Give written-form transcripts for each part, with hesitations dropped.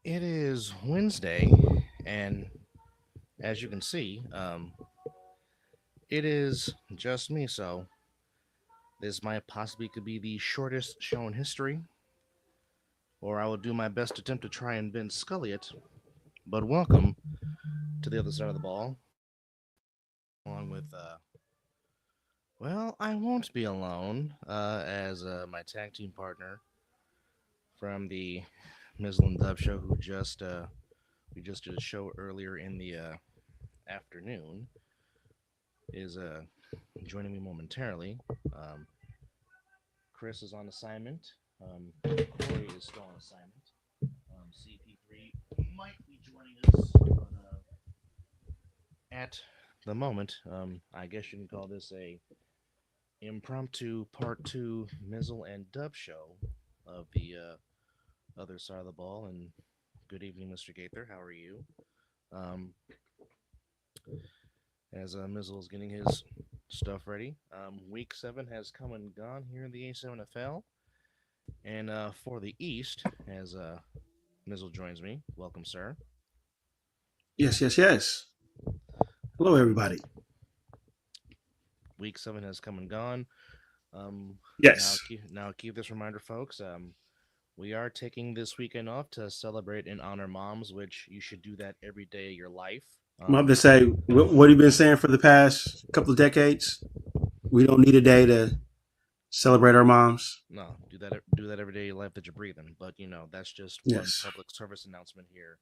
It is Wednesday, and as you can see, it is just me. So this might possibly could be the shortest show in history, or I will do my best attempt to try and bend Scully it. But welcome to the other side of the ball, along with well, I won't be alone as my tag team partner from the Mizzle and Dub show, who just we just did a show earlier in the afternoon, is joining me momentarily. Um, Chris is on assignment. Corey is still on assignment. CP3 might be joining us, but at the moment, I guess you can call this a impromptu part two Mizzle and Dub show of the other side of the ball. And good evening, Mr. Gaither. How are you? Um, as Mizzle is getting his stuff ready. Week 7 has come and gone here in the A7FL. And for the East, as Mizzle joins me, welcome, sir. Yes, yes, yes. Hello, everybody. Week 7 has come and gone. Um, now, Yes. now keep this reminder, folks. We are taking this weekend off to celebrate and honor moms, which you should do that every day of your life. I'm about to say, what have you been saying for the past couple of decades? We don't need a day to celebrate our moms. No, do that every day of your life that you're breathing. But that's just one Yes. public service announcement here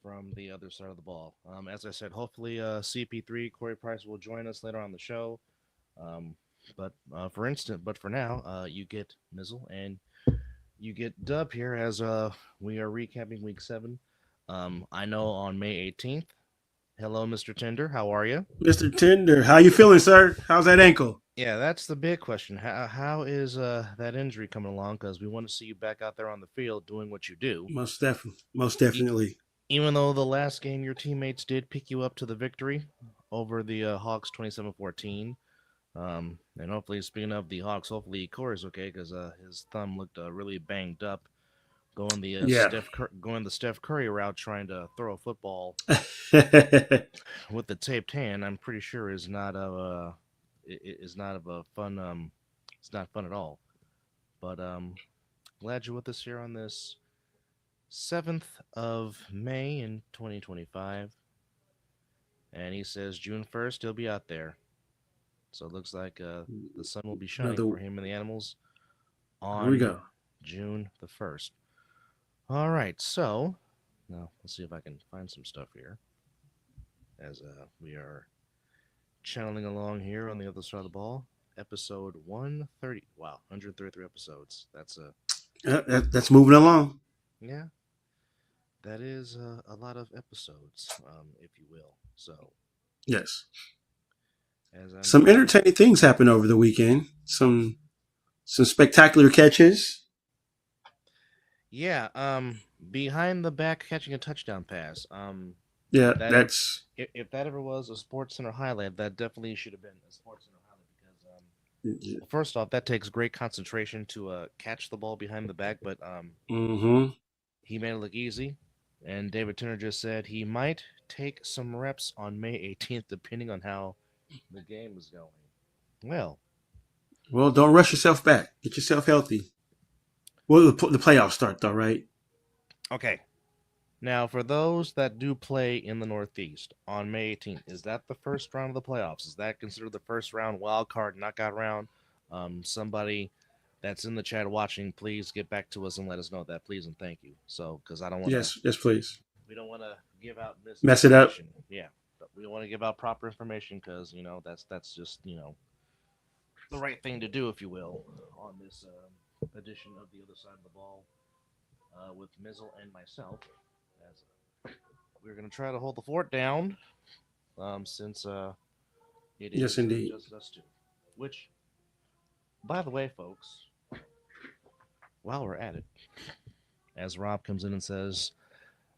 from the other side of the ball. As I said, hopefully CP3 Corey Price will join us later on the show. Um, but for now, you get Mizzle and you get Dub here as we are recapping Week 7. I know on May 18th. Hello, Mr. Tender. How are you? Mr. Tender, how you feeling, sir? How's that ankle? Yeah, that's the big question. How is that injury coming along? Because we want to see you back out there on the field doing what you do. Most definitely. Most E- definitely. Even though the last game your teammates did pick you up to the victory over the Hawks 27-14. And hopefully, speaking of the Hawks, hopefully Corey's okay because his thumb looked really banged up Yeah. going the Steph Curry route, trying to throw a football with the taped hand. I'm pretty sure is not is not of a fun. It's not fun at all. But glad you're with us here on this 7th of May in 2025. And he says June 1st he'll be out there. So it looks like the sun will be shining Another. for him and the animals Here we on go. June 1st. All right, so now let's see if I can find some stuff here as we are channeling along here on the other side of the ball. Episode 130. Wow, 133 episodes. That's That's moving along. yeah, that is a lot of episodes, if you will. So Yes. as I'm Some trying, entertaining things happened over the weekend. Some spectacular catches. yeah, behind the back catching a touchdown pass. Yeah, That that's if that ever was a Sports Center highlight, that definitely should have been a Sports Center highlight because well, first off, that takes great concentration to catch the ball behind the back, but mm-hmm. he made it look easy. And David Turner just said he might take some reps on May 18th, depending on how the game is going. Well, Well, don't rush yourself back. Get yourself healthy. Well, the playoffs start though, right? okay. Now, for those that do play in the Northeast on May 18th, is that the first round of the playoffs? Is that considered the first round wild card knockout round? Somebody that's in the chat watching, please get back to us and let us know that, please and thank you. So, because I don't want to, Yes, yes, please. we don't want to give out Mess it up. misinformation. Yeah, but we want to give out proper information because that's just the right thing to do, if you will, on this edition of the other side of the ball with Mizzle and myself. As we're going to try to hold the fort down since it Yes, is indeed. just us two. Which, by the way, folks, while we're at it, as Rob comes in and says,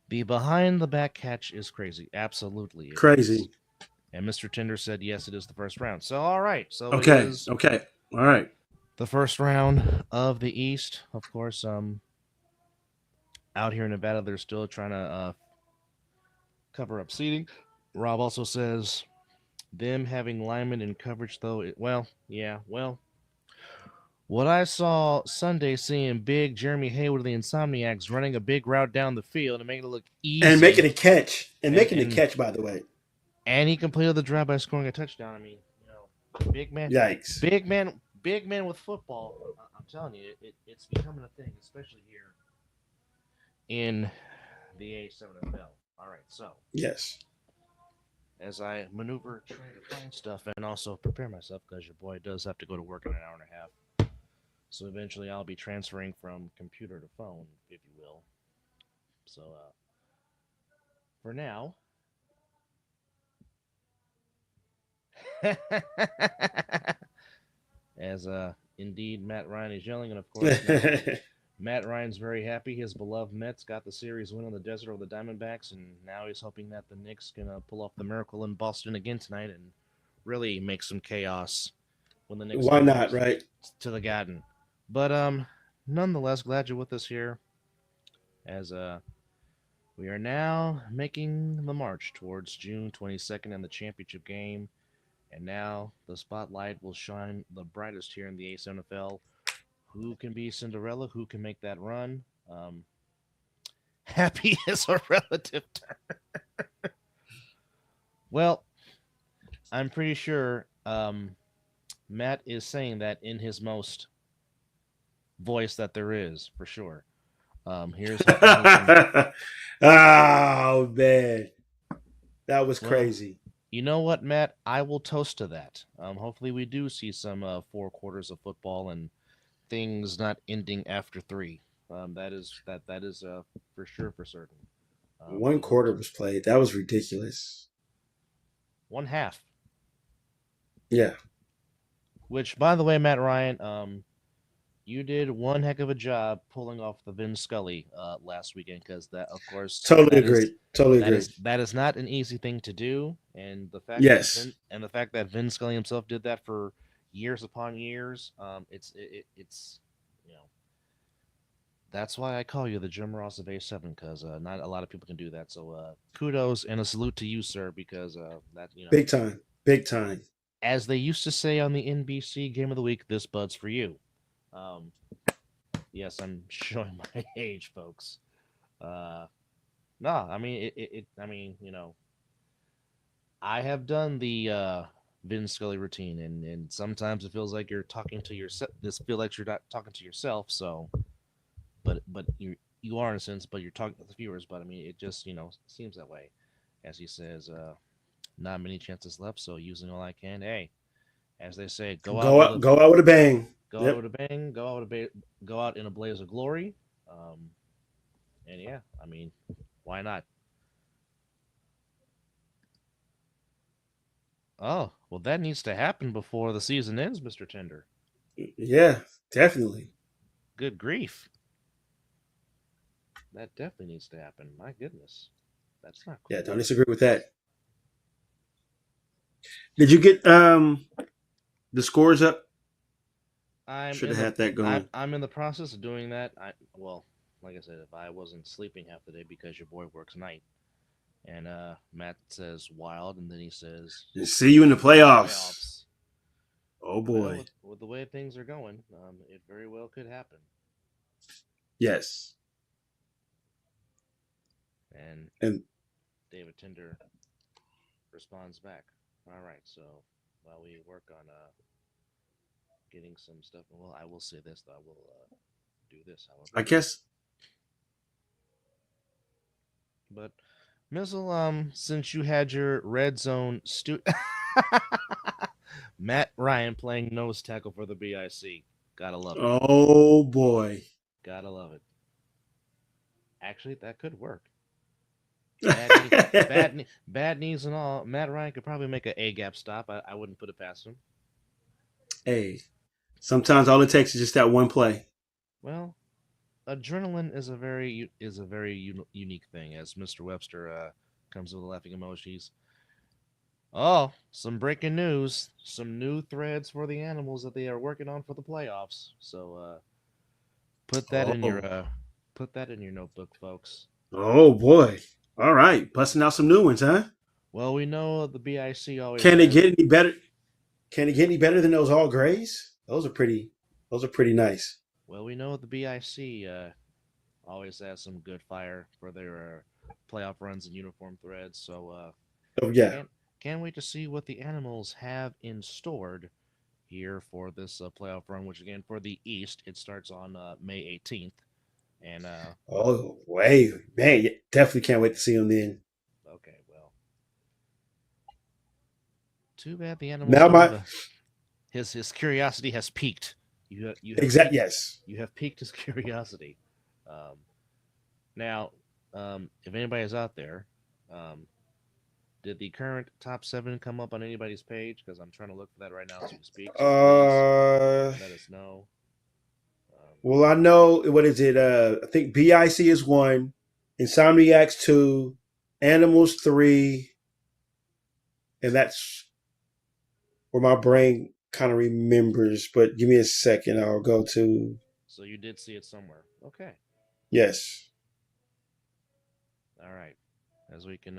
the behind the back catch is crazy. Absolutely, it is. Crazy. And Mr. Tinder said, yes, it is the first round. So, all right. So, it Okay. is Okay. All right. the first round of the East. Of course, out here in Nevada, they're still trying to cover up seating. Rob also says them having linemen in coverage, though. Well, yeah, well, what I saw Sunday, seeing big Jeremy Hayward of the Insomniacs running a big route down the field and making it look And making easy, a catch. And and making the and catch, by the way. and he completed the drive by scoring a touchdown. I mean, Yikes. big man with football. I'm telling you, it's becoming a thing, especially here in the A7FL. All right, so Yes. as I maneuver, trying to find stuff, and also prepare myself because your boy does have to go to work in an hour and a half. So eventually, I'll be transferring from computer to phone, if you will. So for now, as indeed Matt Ryan is yelling, and of course now Matt Ryan's very happy. His beloved Mets got the series win on the desert over the Diamondbacks, and now he's hoping that the Knicks can pull off the miracle in Boston again tonight and really make some chaos when the Knicks Why come not, right? to the Garden. But nonetheless, glad you're with us here, as we are now making the march towards June 22nd and the championship game. And now the spotlight will shine the brightest here in the ASNFL. Who can be Cinderella? Who can make that run? Happy is a relative term. Well, I'm pretty sure Matt is saying that in his most voice that there is, for sure. Here's Oh man, that was well, crazy. you know what, Matt? I will toast to that. Hopefully, we do see some 4 quarters of football and things not ending after 3. That is for sure, for certain. One quarter was played. That was ridiculous. 1/2. Yeah, Which, by the way, Matt Ryan, you did one heck of a job pulling off the Vin Scully last weekend, because that, of course, totally agreed. Totally that agreed. is that is not an easy thing to do, and Yes. The fact that Vin Scully himself did that for years upon years, it's you know that's why I call you the Jim Ross of A7, because not a lot of people can do that. So kudos and a salute to you, sir, because that Big time. Big time. as they used to say on the NBC Game of the Week, this bud's for you. Um, yes, I'm showing my age, folks. Uh, no, I mean I mean, I have done the Vin Scully routine, and sometimes it feels like you're talking to yourself. This feel like you're not talking to yourself. So, but you are in a sense, but you're talking to the viewers. But I mean, it just seems that way, as he says. Not many chances left, so using all I can. Hey, as they say, Go out with a bang. go out Yep. with a bang, go out in a blaze of glory. Um, and yeah, I mean, why not? Oh, well, that needs to happen before the season ends, Mister Tender. Yeah, definitely. Good grief, that definitely needs to happen. My goodness, that's not Yeah, cool. don't disagree with that. Did you get the scores up? I'm Should in have the had that going. I'm in the process of doing that. Like I said, if I wasn't sleeping half the day because your boy works night, and Matt says wild, and then he says See you in the playoffs. playoffs. Oh Well, boy. with the way things are going, it very well could happen. Yes. And And David Tinder responds back. All right, so while we work on getting some stuff, well, I will say this though. I will do this, however. I guess But Mizzle, since you had your red zone Matt Ryan playing nose tackle for the BIC, gotta love it. oh boy. Gotta love it. Actually, that could work. Bad knees and all. Matt Ryan could probably make an A gap stop. I wouldn't put it past him. Hey, sometimes all it takes is just that one play. Well, adrenaline is a very unique thing. As Mr. Webster comes with laughing emojis. Oh, some breaking news! Some new threads for the animals that they are working on for the playoffs. So put that in your Oh. Put that in your notebook, folks. Oh boy! All right, busting out some new ones, huh? Well, we know the BIC always Can it has. get any better? Can it get any better than those all grays? Those are pretty. Those are pretty nice. Well, we know the BIC always has some good fire for their playoff runs and uniform threads. So Oh yeah. can't wait to see what the animals have in stored here for this playoff run. Which again, for the East, it starts on May 18th, and Oh wait, man, definitely can't wait to see them then. okay, well, too bad the animals Now don't my have a. His curiosity has peaked. You have exact peaked. yes. You have piqued his curiosity. Um, Now, if anybody's out there, um, did the current top seven come up on anybody's page? Because I'm trying to look for that right now as we speak. So please Uh, let us know. Um, well, I know what is it? I think BIC is one, Insomniacs two, Animals three, and that's where my brain kind of remembers. But give me a second. I'll go to so you did see it somewhere. Okay. yes. All right. As we can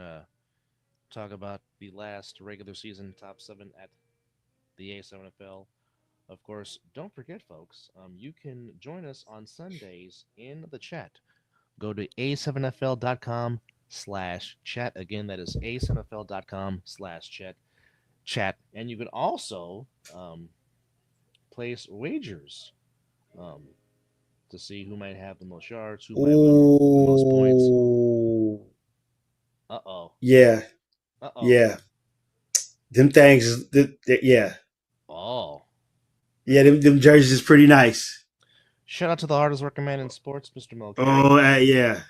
talk about the last regular season top seven at the A7FL. Of course, don't forget, folks, you can join us on Sundays in the chat. Go to a7fl.com/chat. Again, that is a7fl.com/chat. And you can also place wagers um, to see who might have the most yards, who might win the most points. Oh, Uh oh. yeah, Uh oh. yeah. Them things, yeah, Oh. yeah. Them jerseys is pretty nice. Shout out to the hardest working man in sports, Mr. Mulcahy. Oh, yeah.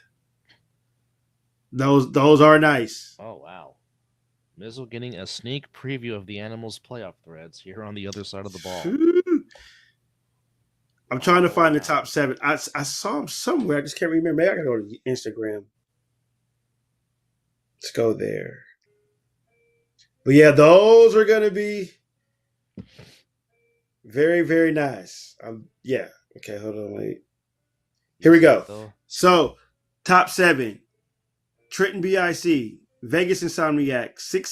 Those are nice. Oh, wow. Mizzle getting a sneak preview of the Animals playoff threads here on the other side of the ball. I'm trying to Oh, find the wow. top seven. I saw them somewhere. I just can't remember. Maybe I gotta go to Instagram. Let's go there. But yeah, those are gonna be very, very nice. Yeah. Okay, hold on, wait. Here we go. So, top seven: Trenton BIC, Vegas Insomniac, Silk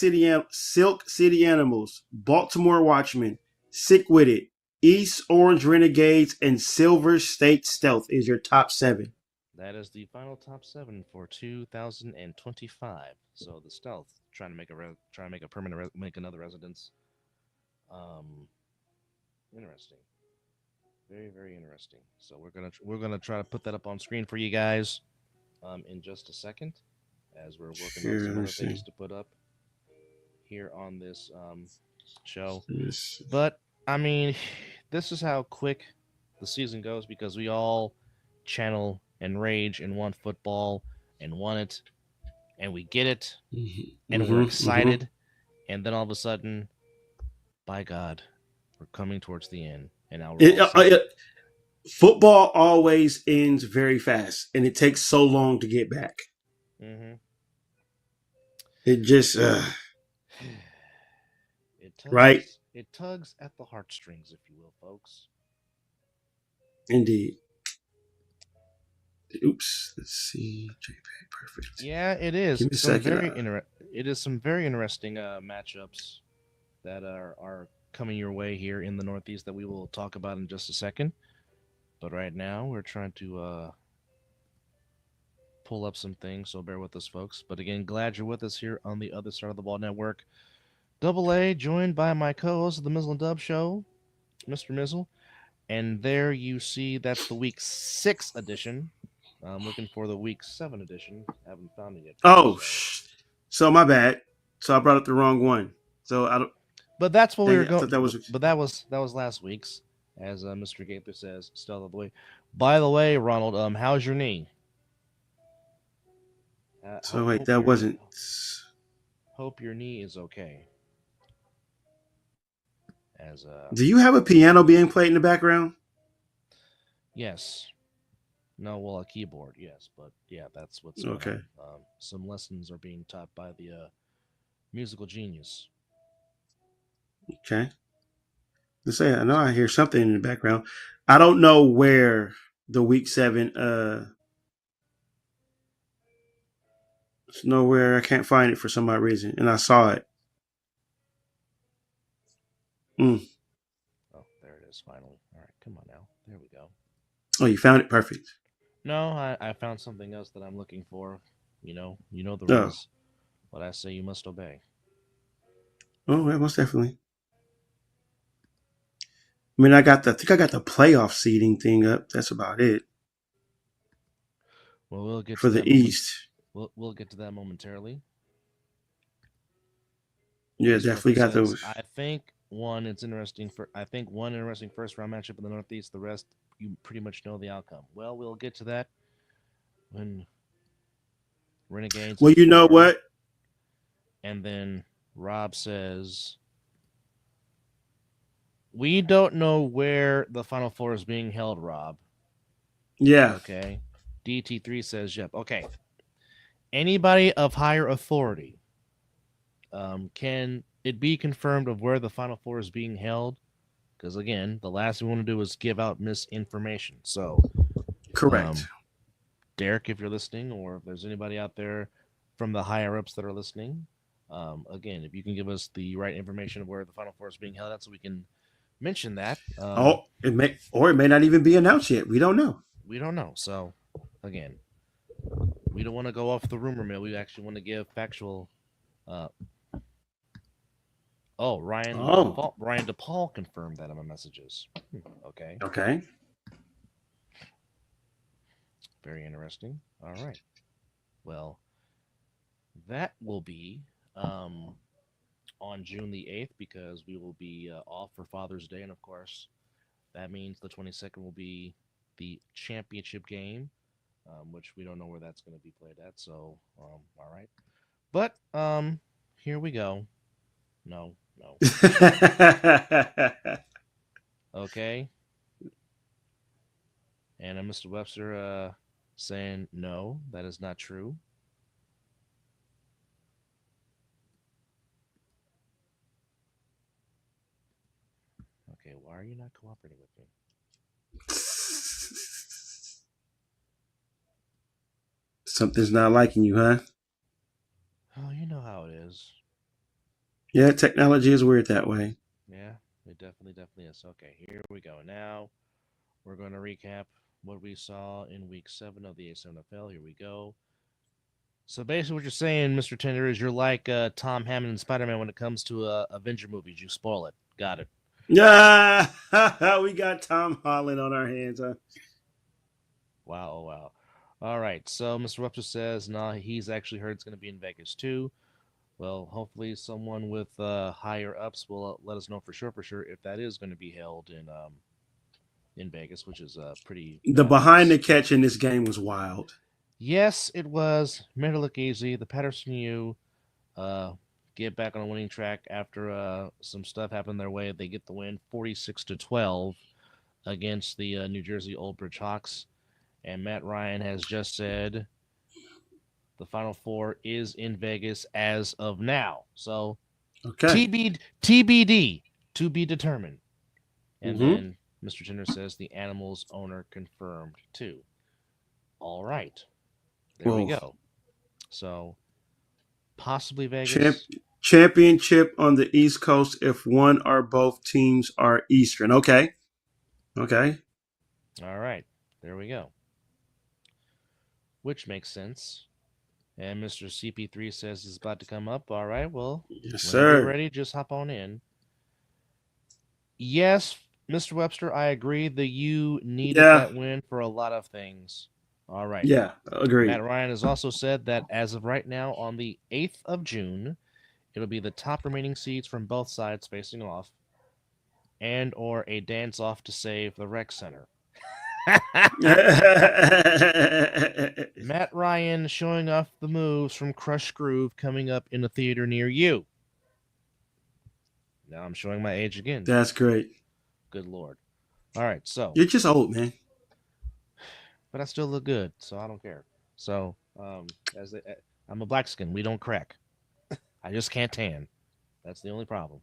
City Animals, Baltimore Watchmen, Sick With It, East Orange Renegades, and Silver State Stealth is your top seven. That is the final top seven for 2025. So the Stealth trying to make make another residence. Interesting, very very interesting. So we're gonna try to put that up on screen for you guys, in just a second, as we're working on some other things to put up here on this show. But I mean, this is how quick the season goes because we all channel and rage and want football and want it and we get it and we're excited and then all of a sudden, by God, we're coming towards the end and now we're football always ends very fast and it takes so long to get back. Mm-hmm. It just right. It tugs at the heartstrings, if you will, folks. Indeed. Oops. Let's see. JPEG, perfect. Yeah, it is. Give me a second. It is some very interesting matchups that are coming your way here in the Northeast that we will talk about in just a second. But right now, we're trying to pull up some things, so bear with us, folks. But again, glad you're with us here on the other side of the ball network. Double A, joined by my co-host of the Mizzle and Dub Show, Mr. Mizzle. And there you see that's the Week 6 edition. I'm looking for the Week 7 edition. Haven't found it yet. Oh, so my bad. So I brought up the wrong one. So I don't. But that's what we were going. But that was last week's, as Mr. Gaither says. Still the way. By the way, Ronald, how's your knee? So wait, that wasn't. Hope your knee is okay. As do you have a piano being played in the background? Yes. No, well, a keyboard, yes, but yeah, that's what's okay. Some lessons are being taught by the musical genius. Okay. Let's say I know I hear something in the background. I don't know where the Week 7 It's nowhere. I can't find it for some odd reason, and I saw it. Oh, there it is. Finally. All right, come on now. There we go. Oh, you found it. Perfect. No, I found something else that I'm looking for. You know the Oh, rules. What I say, you must obey. oh, yeah, most definitely. I mean, I think I got the playoff seeding thing up. That's about it Well, we'll get for to the that moment. East. We'll get to that momentarily. Yeah, Mr. definitely Webster got says, those. I think one interesting first round matchup in the Northeast. The rest, you pretty much know the outcome. Well, we'll get to that when Renegades Well, and you know four, what? and then Rob says, we don't know where the Final Four is being held, Rob. Yeah, Okay. DT3 says, yep. Okay. Anybody of higher authority, can it be confirmed of where the Final Four is being held? Because again, the last thing we want to do is give out misinformation. So, correct. Derek, if you're listening, or if there's anybody out there from the higher ups that are listening, again, if you can give us the right information of where the Final Four is being held at, so we can mention that. Oh, it may not even be announced yet. We don't know. We don't know. So, again, we don't want to go off the rumor mill. We actually want to give factual. Ryan Oh, DePaul confirmed that in my messages. Okay, okay. very interesting. All right. Well, that will be on June the 8th because we will be off for Father's Day. And of course, that means the 22nd will be the championship game, which we don't know where that's going to be played at. So, all right. But here we go. No. Okay. And Mr. Webster saying, no, that is not true. Okay, why are you not cooperating with me? Something's not liking you, huh? Oh, you know how it is. Yeah, technology is weird that way. Yeah, it definitely is. Okay, here we go. Now we're going to recap what we saw in week 7 of the A7FL. Here we go. So basically, what you're saying, Mr. Tender, is you're like Tom Hammond and Spider-Man when it comes to Avenger movies. You spoil it. Got it. Yeah, we got Tom Holland on our hands, huh? Wow. All right. So Mr. Webster says, nah, he's actually heard it's going to be in Vegas too. Well, hopefully someone with higher ups will let us know for sure if that is going to be held in Vegas, which is pretty The behind obvious. the catch in this game was wild. Yes, it was. Made it look easy. The Patterson U get back on a winning track after some stuff happened their way. They get the win 46-12 against the New Jersey Old Bridge Hawks. And Matt Ryan has just said the Final Four is in Vegas as of now. So Okay. TBD, to be determined. And Mm-hmm. then Mr. Tender says the Animals owner confirmed too. All right. There we go. So possibly Vegas. Championship on the East Coast if one or both teams are Eastern. Okay. All right. There we go. Which makes sense. And Mr. CP3 says he's about to come up. All right. Well, yes, whenever sir. you're ready, just hop on in. Yes, Mr. Webster, I agree. The U needed that win for a lot of things. All right. Yeah, agreed. Matt Ryan has also said that as of right now, on the 8th of June, it'll be the top remaining seeds from both sides facing off, and or a dance off to save the rec center. Matt Ryan showing off the moves from Crush Groove coming up in a theater near you. Now I'm showing my age again. That's great. Good Lord. All right, so. You're just old, man. But I still look good, so I don't care. So, I'm a black skin. We don't crack. I just can't tan. That's the only problem.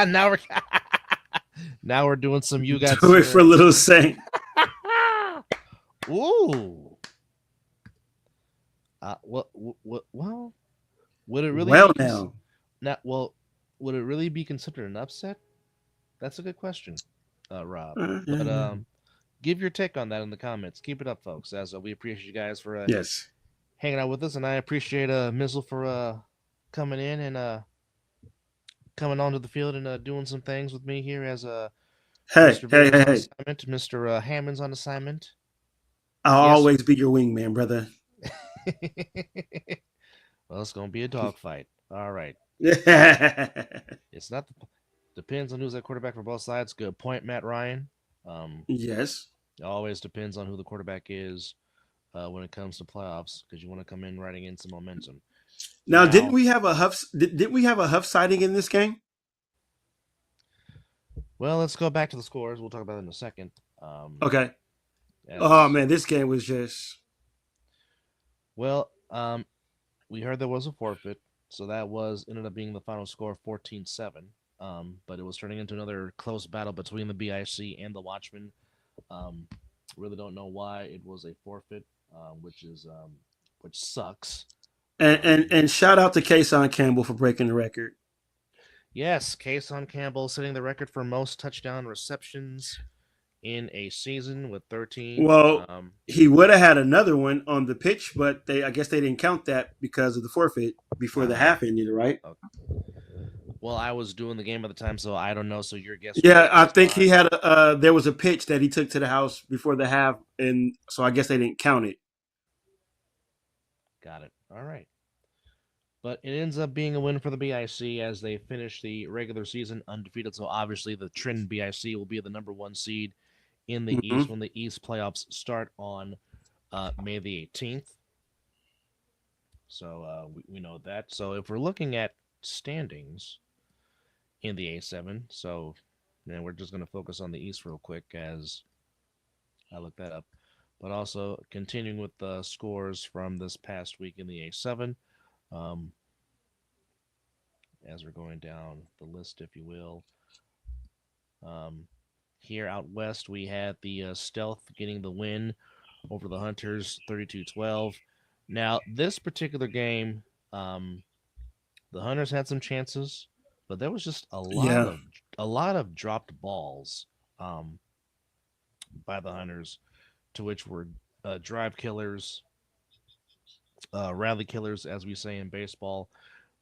now we're doing some you got do it for Little Saint. Ooh. Well, would it really Well, be now. not? Well, would it really be considered an upset? That's a good question, Rob. But give your take on that in the comments. Keep it up, folks, as we appreciate you guys for Yes. hanging out with us, and I appreciate Mizzle for coming in and coming onto the field and doing some things with me here as Hey, Mr. hey, Bear's hey, on hey. assignment, Mr. Hammond's on assignment. I'll Yes. always be your wingman, brother. Well, it's gonna be a dogfight. All right. It's not depends on who's at quarterback for both sides. Good point, Matt Ryan. Yes. It always depends on who the quarterback is when it comes to playoffs because you want to come in riding in some momentum. Now, didn't we have a Huff? Didn't we have a Huff sighting in this game? Well, let's go back to the scores. We'll talk about it in a second. Okay. Oh man, this game was just. Well, we heard there was a forfeit, so that ended up being the final score 14-7. But it was turning into another close battle between the BIC and the Watchmen. Really don't know why it was a forfeit, which sucks. And shout out to Kason Campbell for breaking the record. Yes, Kason Campbell setting the record for most touchdown receptions in a season with 13. Well, he would have had another one on the pitch, but I guess they didn't count that because of the forfeit before the half ended, right? Okay. Well, I was doing the game at the time, so I don't know. So your guess? Yeah, I think he had there was a pitch that he took to the house before the half, and so I guess they didn't count it. Got it. All right. But it ends up being a win for the BIC as they finish the regular season undefeated. So obviously the Trenton BIC will be the number 1 seed in the East when the East playoffs start on May the 18th. So we know that. So if we're looking at standings in the A7, so we're just going to focus on the East real quick as I look that up. But also continuing with the scores from this past week in the A7. As we're going down the list, if you will. Here out west, we had the Stealth getting the win over the Hunters, 32-12. Now, this particular game, the Hunters had some chances, but there was just a lot of dropped balls by the Hunters, to which were drive killers, rally killers, as we say in baseball.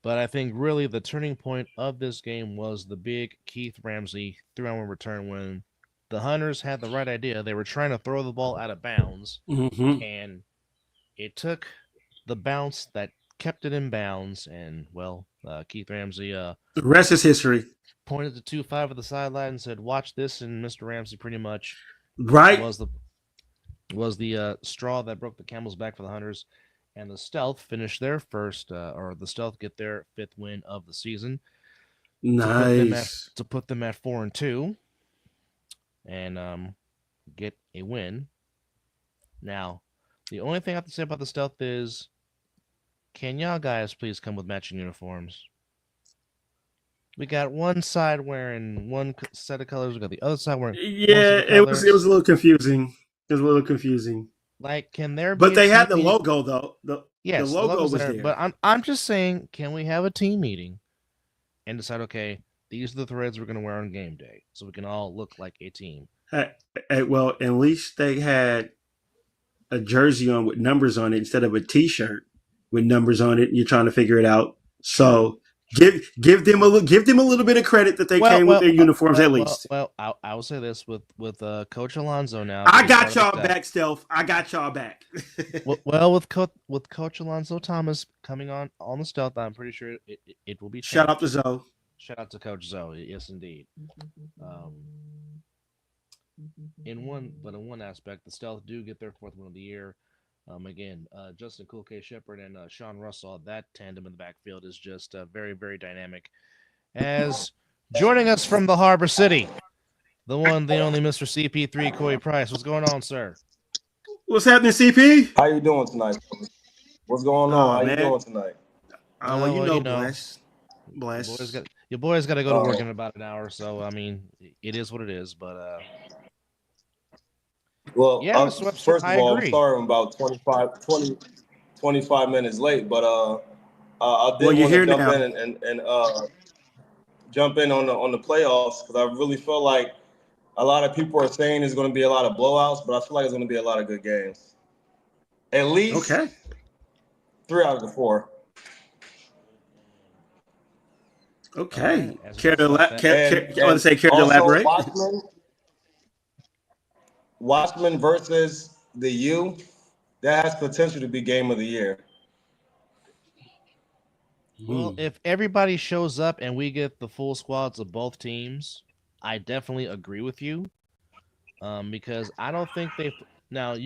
But I think really the turning point of this game was the big Keith Ramsey 3-on-1 return when the Hunters had the right idea. They were trying to throw the ball out of bounds, and it took the bounce that kept it in bounds. And, well, Keith Ramsey... the rest is history. Pointed to 2-5 at the sideline and said, watch this, and Mr. Ramsey pretty much was the straw that broke the camel's back for the Hunters. And the Stealth finished their first, or the Stealth get their 5th win of the season. Nice. To put them at 4-2, and get a win. Now, the only thing I have to say about the Stealth is, can y'all guys please come with matching uniforms? We got one side wearing one set of colors. We got the other side wearing. Yeah, it was a little confusing. Like, can there be? But they had the logo though. The logo was there. But I'm just saying, can we have a team meeting and decide? Okay, these are the threads we're going to wear on game day, so we can all look like a team. Well, at least they had a jersey on with numbers on it instead of a T-shirt with numbers on it. And you're trying to figure it out. So give them a little bit of credit that they came with their uniforms at least. Well, I will say this with Coach Alonso now. I got y'all back, Stealth. I got y'all back. Well, with Coach Alonso Thomas coming on the Stealth, I'm pretty sure it will be. Shout out to Zoe. Shout out to Coach Zoe. Yes, indeed. In one aspect, the Stealth do get their 4th win of the year. Again, Justin Cool K. Shepard and Sean Russell, that tandem in the backfield is just very, very dynamic. As joining us from the Harbor City, the one, the only Mr. CP3, Corey Price. What's going on, sir? What's happening, CP? How you doing tonight? What's going on? How you doing tonight? Well, you know, bless. Your boy's got to go to work in about an hour, so, I mean, it is what it is, but... Well, yeah, first of all, I'm starting about 20 25 minutes late, but I did Well, you're want to here jump now. in and jump in on the playoffs because I really feel like a lot of people are saying there's going to be a lot of blowouts, but I feel like it's going to be a lot of good games. At least Okay. 3 out of the 4. Okay. Right, as we Care talk to about that. I want to say care to Also elaborate? Watchmen versus the U, that has potential to be game of the year. Well, if everybody shows up and we get the full squads of both teams, I definitely agree with you. Because I don't think they've now.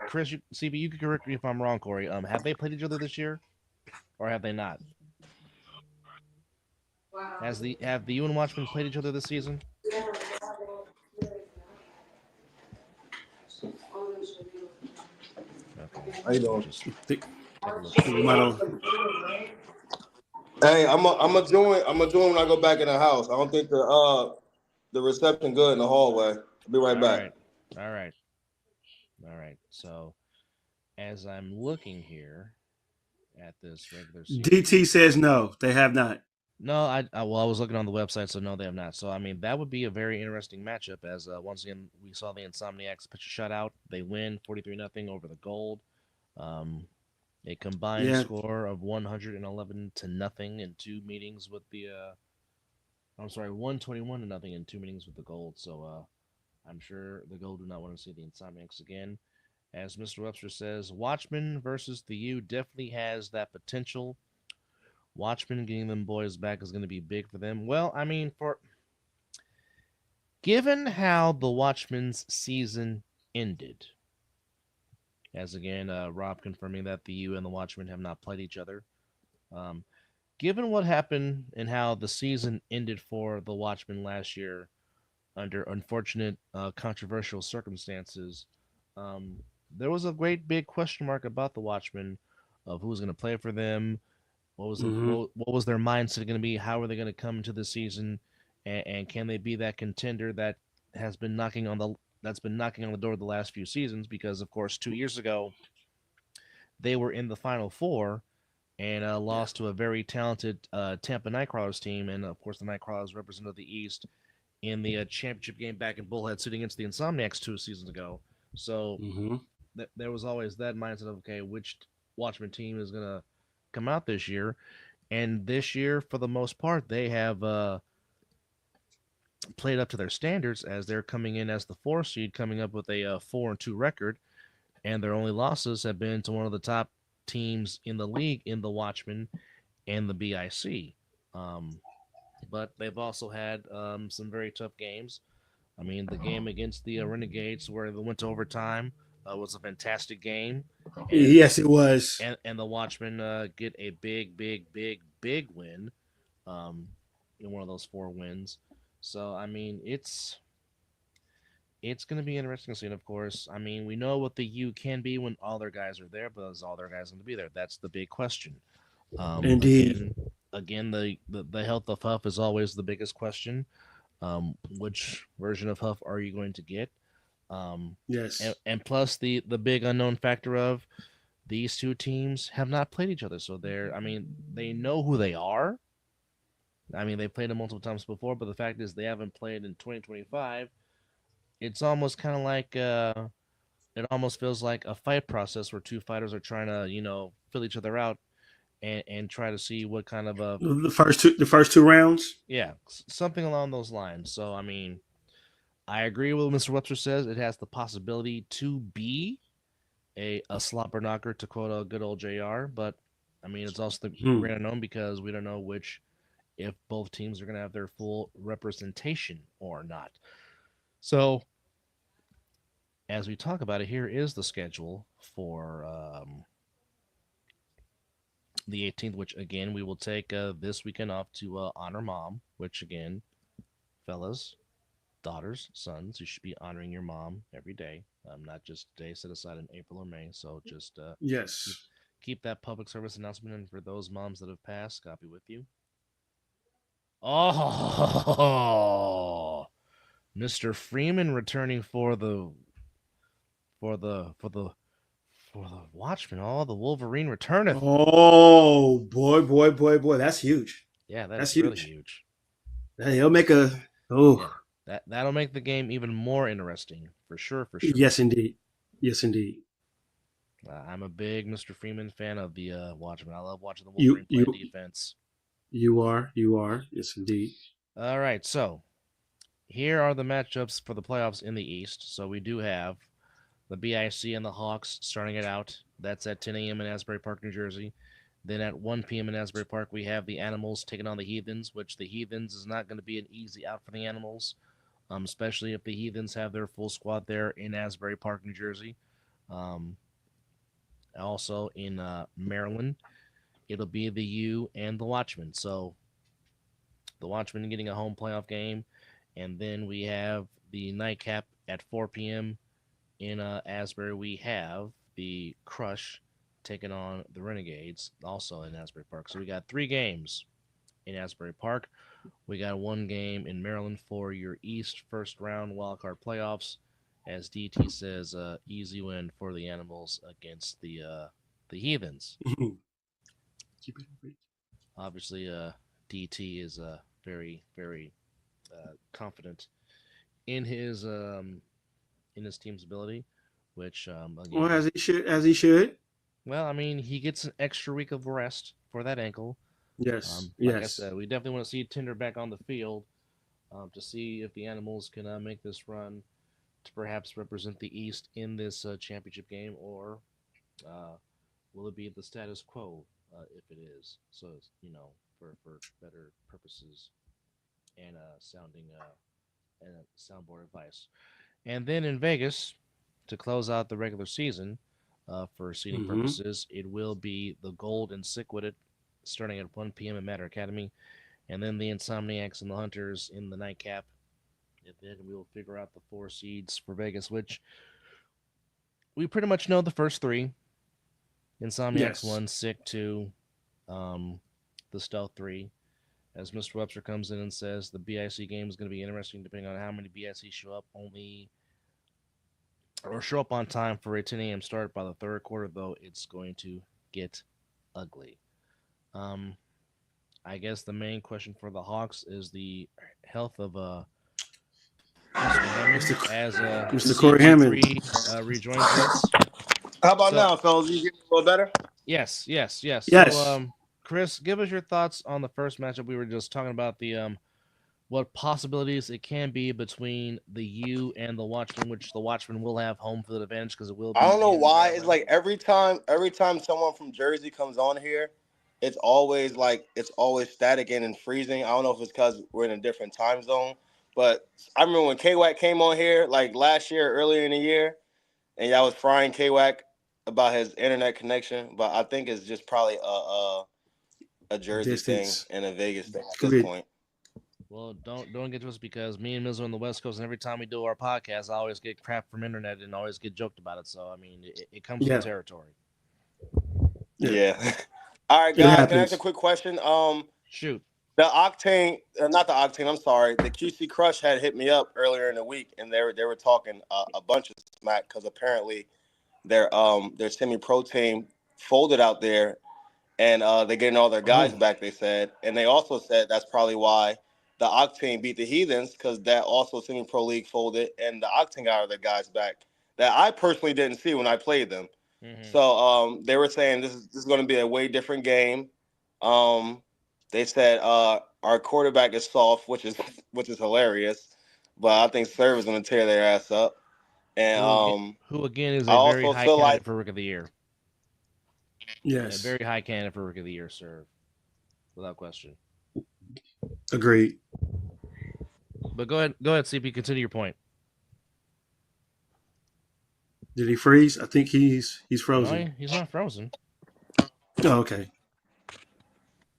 Chris, CB, you can correct me if I'm wrong, Corey. Have they played each other this year, or have they not? Have the U and Watchmen played each other this season? Okay. How you doing? Just Think take a look. you might have. Hey, I'm a join when I go back in the house. I don't think the reception good in the hallway. I'll be right All back. right. All right. All right. So, as I'm looking here at this regular season, DT says no, they have not. no, I was looking on the website, so no, they have not. So I mean, that would be a very interesting matchup. As once again, we saw the Insomniacs pitch a shutout. They win 43-0 over the Gold. A combined score of 111-0 in 2 meetings with the. I'm sorry, 121-0 in 2 meetings with the Gold. So I'm sure the Gold do not want to see the Insomniacs again. As Mr. Webster says, Watchmen versus the U definitely has that potential. Watchmen getting them boys back is going to be big for them. Well, I mean, given how the Watchmen's season ended, as again, Rob confirming that the U and the Watchmen have not played each other. Given what happened and how the season ended for the Watchmen last year under unfortunate, controversial circumstances, there was a great big question mark about the Watchmen of who was going to play for them. What was what was their mindset going to be? How are they going to come into the season, and can they be that contender that has been knocking on the door the last few seasons? Because of course, 2 years ago they were in the Final Four and lost to a very talented Tampa Nightcrawlers team, and of course the Nightcrawlers represented the East in the championship game back in Bullhead City against the Insomniacs 2 seasons ago. So there was always that mindset of, okay, which Watchmen team is going to come out this year. And this year, for the most part, they have played up to their standards as they're coming in as the 4 seed, coming up with a 4-2 record. And their only losses have been to one of the top teams in the league in the Watchmen and the BIC. But they've also had some very tough games. I mean, the game against the Renegades, where they went to overtime, was a fantastic game. Yes, it was. And the Watchmen get a big win in one of those 4 wins. So, I mean, it's going to be interesting to see. And of course, I mean, we know what the U can be when all their guys are there, but is all their guys going to be there? That's the big question. Indeed. Again, the health of Huff is always the biggest question. Which version of Huff are you going to get? Yes. And plus the big unknown factor of these 2 teams have not played each other. So they know who they are. I mean, they've played them multiple times before, but the fact is they haven't played in 2025. It's almost kind of like it almost feels like a fight process where 2 fighters are trying to, fill each other out and try to see what kind of the first two rounds. Yeah, something along those lines. So I mean, I agree with what Mr. Webster says. It has the possibility to be a slobber knocker, to quote a good old JR. But I mean, it's also the great unknown because we don't know if both teams are going to have their full representation or not. So, as we talk about it, here is the schedule for the 18th, which again we will take this weekend off to honor Mom. Which again, fellas, daughters, sons, you should be honoring your mom every day, not just day set aside in April or May. So just yes, keep that public service announcement, and for those moms that have passed, God be with you. Oh, Mr. Freeman returning for the for the Watchmen. Oh, the Wolverine returneth. Oh, boy. That's huge. Yeah, That's that's really huge. huge. He'll make a. Oh, Yeah, that'll make the game even more interesting for sure. yes, indeed. Yes, indeed. I'm a big Mr. Freeman fan of the Watchmen. I love watching the You, Wolverine play you, defense. you are. Yes, indeed. All right, so here are the matchups for the playoffs in the East. So we do have the BIC and the Hawks starting it out. That's at 10 a.m. in Asbury Park, New Jersey. Then at 1 p.m. in Asbury Park, we have the Animals taking on the Heathens, which the Heathens is not going to be an easy out for the Animals, especially if the Heathens have their full squad there in Asbury Park, New Jersey. Um, Also in Maryland, it'll be the U and the Watchmen. So the Watchmen getting a home playoff game, and then we have the nightcap at 4 p.m. in Asbury. We have the Crush taking on the Renegades, also in Asbury Park. So we got 3 games in Asbury Park. We got 1 game in Maryland for your East first round wildcard playoffs. As DT says, easy win for the Animals against the Heathens. Obviously, DT is very, very confident in his team's ability, which again, Well, as he should. well, I mean, he gets an extra week of rest for that ankle. Yes, Like I yes. said, we definitely want to see Tinder back on the field to see if the Animals can make this run to perhaps represent the East in this championship game, or will it be the status quo if it is? So, for better purposes and soundboard advice. And then in Vegas, to close out the regular season, for seating purposes, it will be the Gold and Sick With It starting at 1 p.m. at Matter Academy, and then the Insomniacs and the Hunters in the nightcap. And then we will figure out the 4 seeds for Vegas, which we pretty much know the first 3. Insomniacs 1, Sick 2, the Stealth 3. As Mr. Webster comes in and says, the BIC game is going to be interesting depending on how many BIC show up on time for a 10 a.m. start. By the third quarter, though, it's going to get ugly. I guess the main question for the Hawks is the health of Mr. Hammond as Mr. Corey Hammond rejoins us. How about now, fellas? You getting a little better? Yes. Yes. So, Chris, give us your thoughts on the first matchup. We were just talking about the what possibilities it can be between the U and the Watchmen, which the Watchmen will have home field advantage because it will be. I don't know why. It's like every time someone from Jersey comes on here, it's always static and freezing. I don't know if it's because we're in a different time zone, but I remember when K-Wack came on here like last year, earlier in the year, and y'all was frying K-Wack about his internet connection, but I think it's just probably a Jersey thing and a Vegas thing at this point. Well, don't get to us because me and Miz are on the West Coast, and every time we do our podcast, I always get crap from internet and always get joked about it. So I mean, it comes with the territory. Yeah. All right, guys. Can I ask a quick question? Shoot. The Octane, not the Octane. I'm sorry. The QC Crush had hit me up earlier in the week, and they were talking a bunch of smack because apparently their semi-pro team folded out there, and they're getting all their guys back. They said, and they also said that's probably why the Octane beat the Heathens, because that also semi-pro league folded, and the Octane got all their guys back that I personally didn't see when I played them. Mm-hmm. So they were saying this is going to be a way different game. They said our quarterback is soft, which is hilarious, but I think Serve is going to tear their ass up. And who again is a very high candidate for Rook of the Year. Yes, a very high candidate for Rook of the Year, Serve, without question. Agreed. But go ahead, CP. Continue your point. Did he freeze? I think he's frozen. No, he's not frozen. Oh, okay.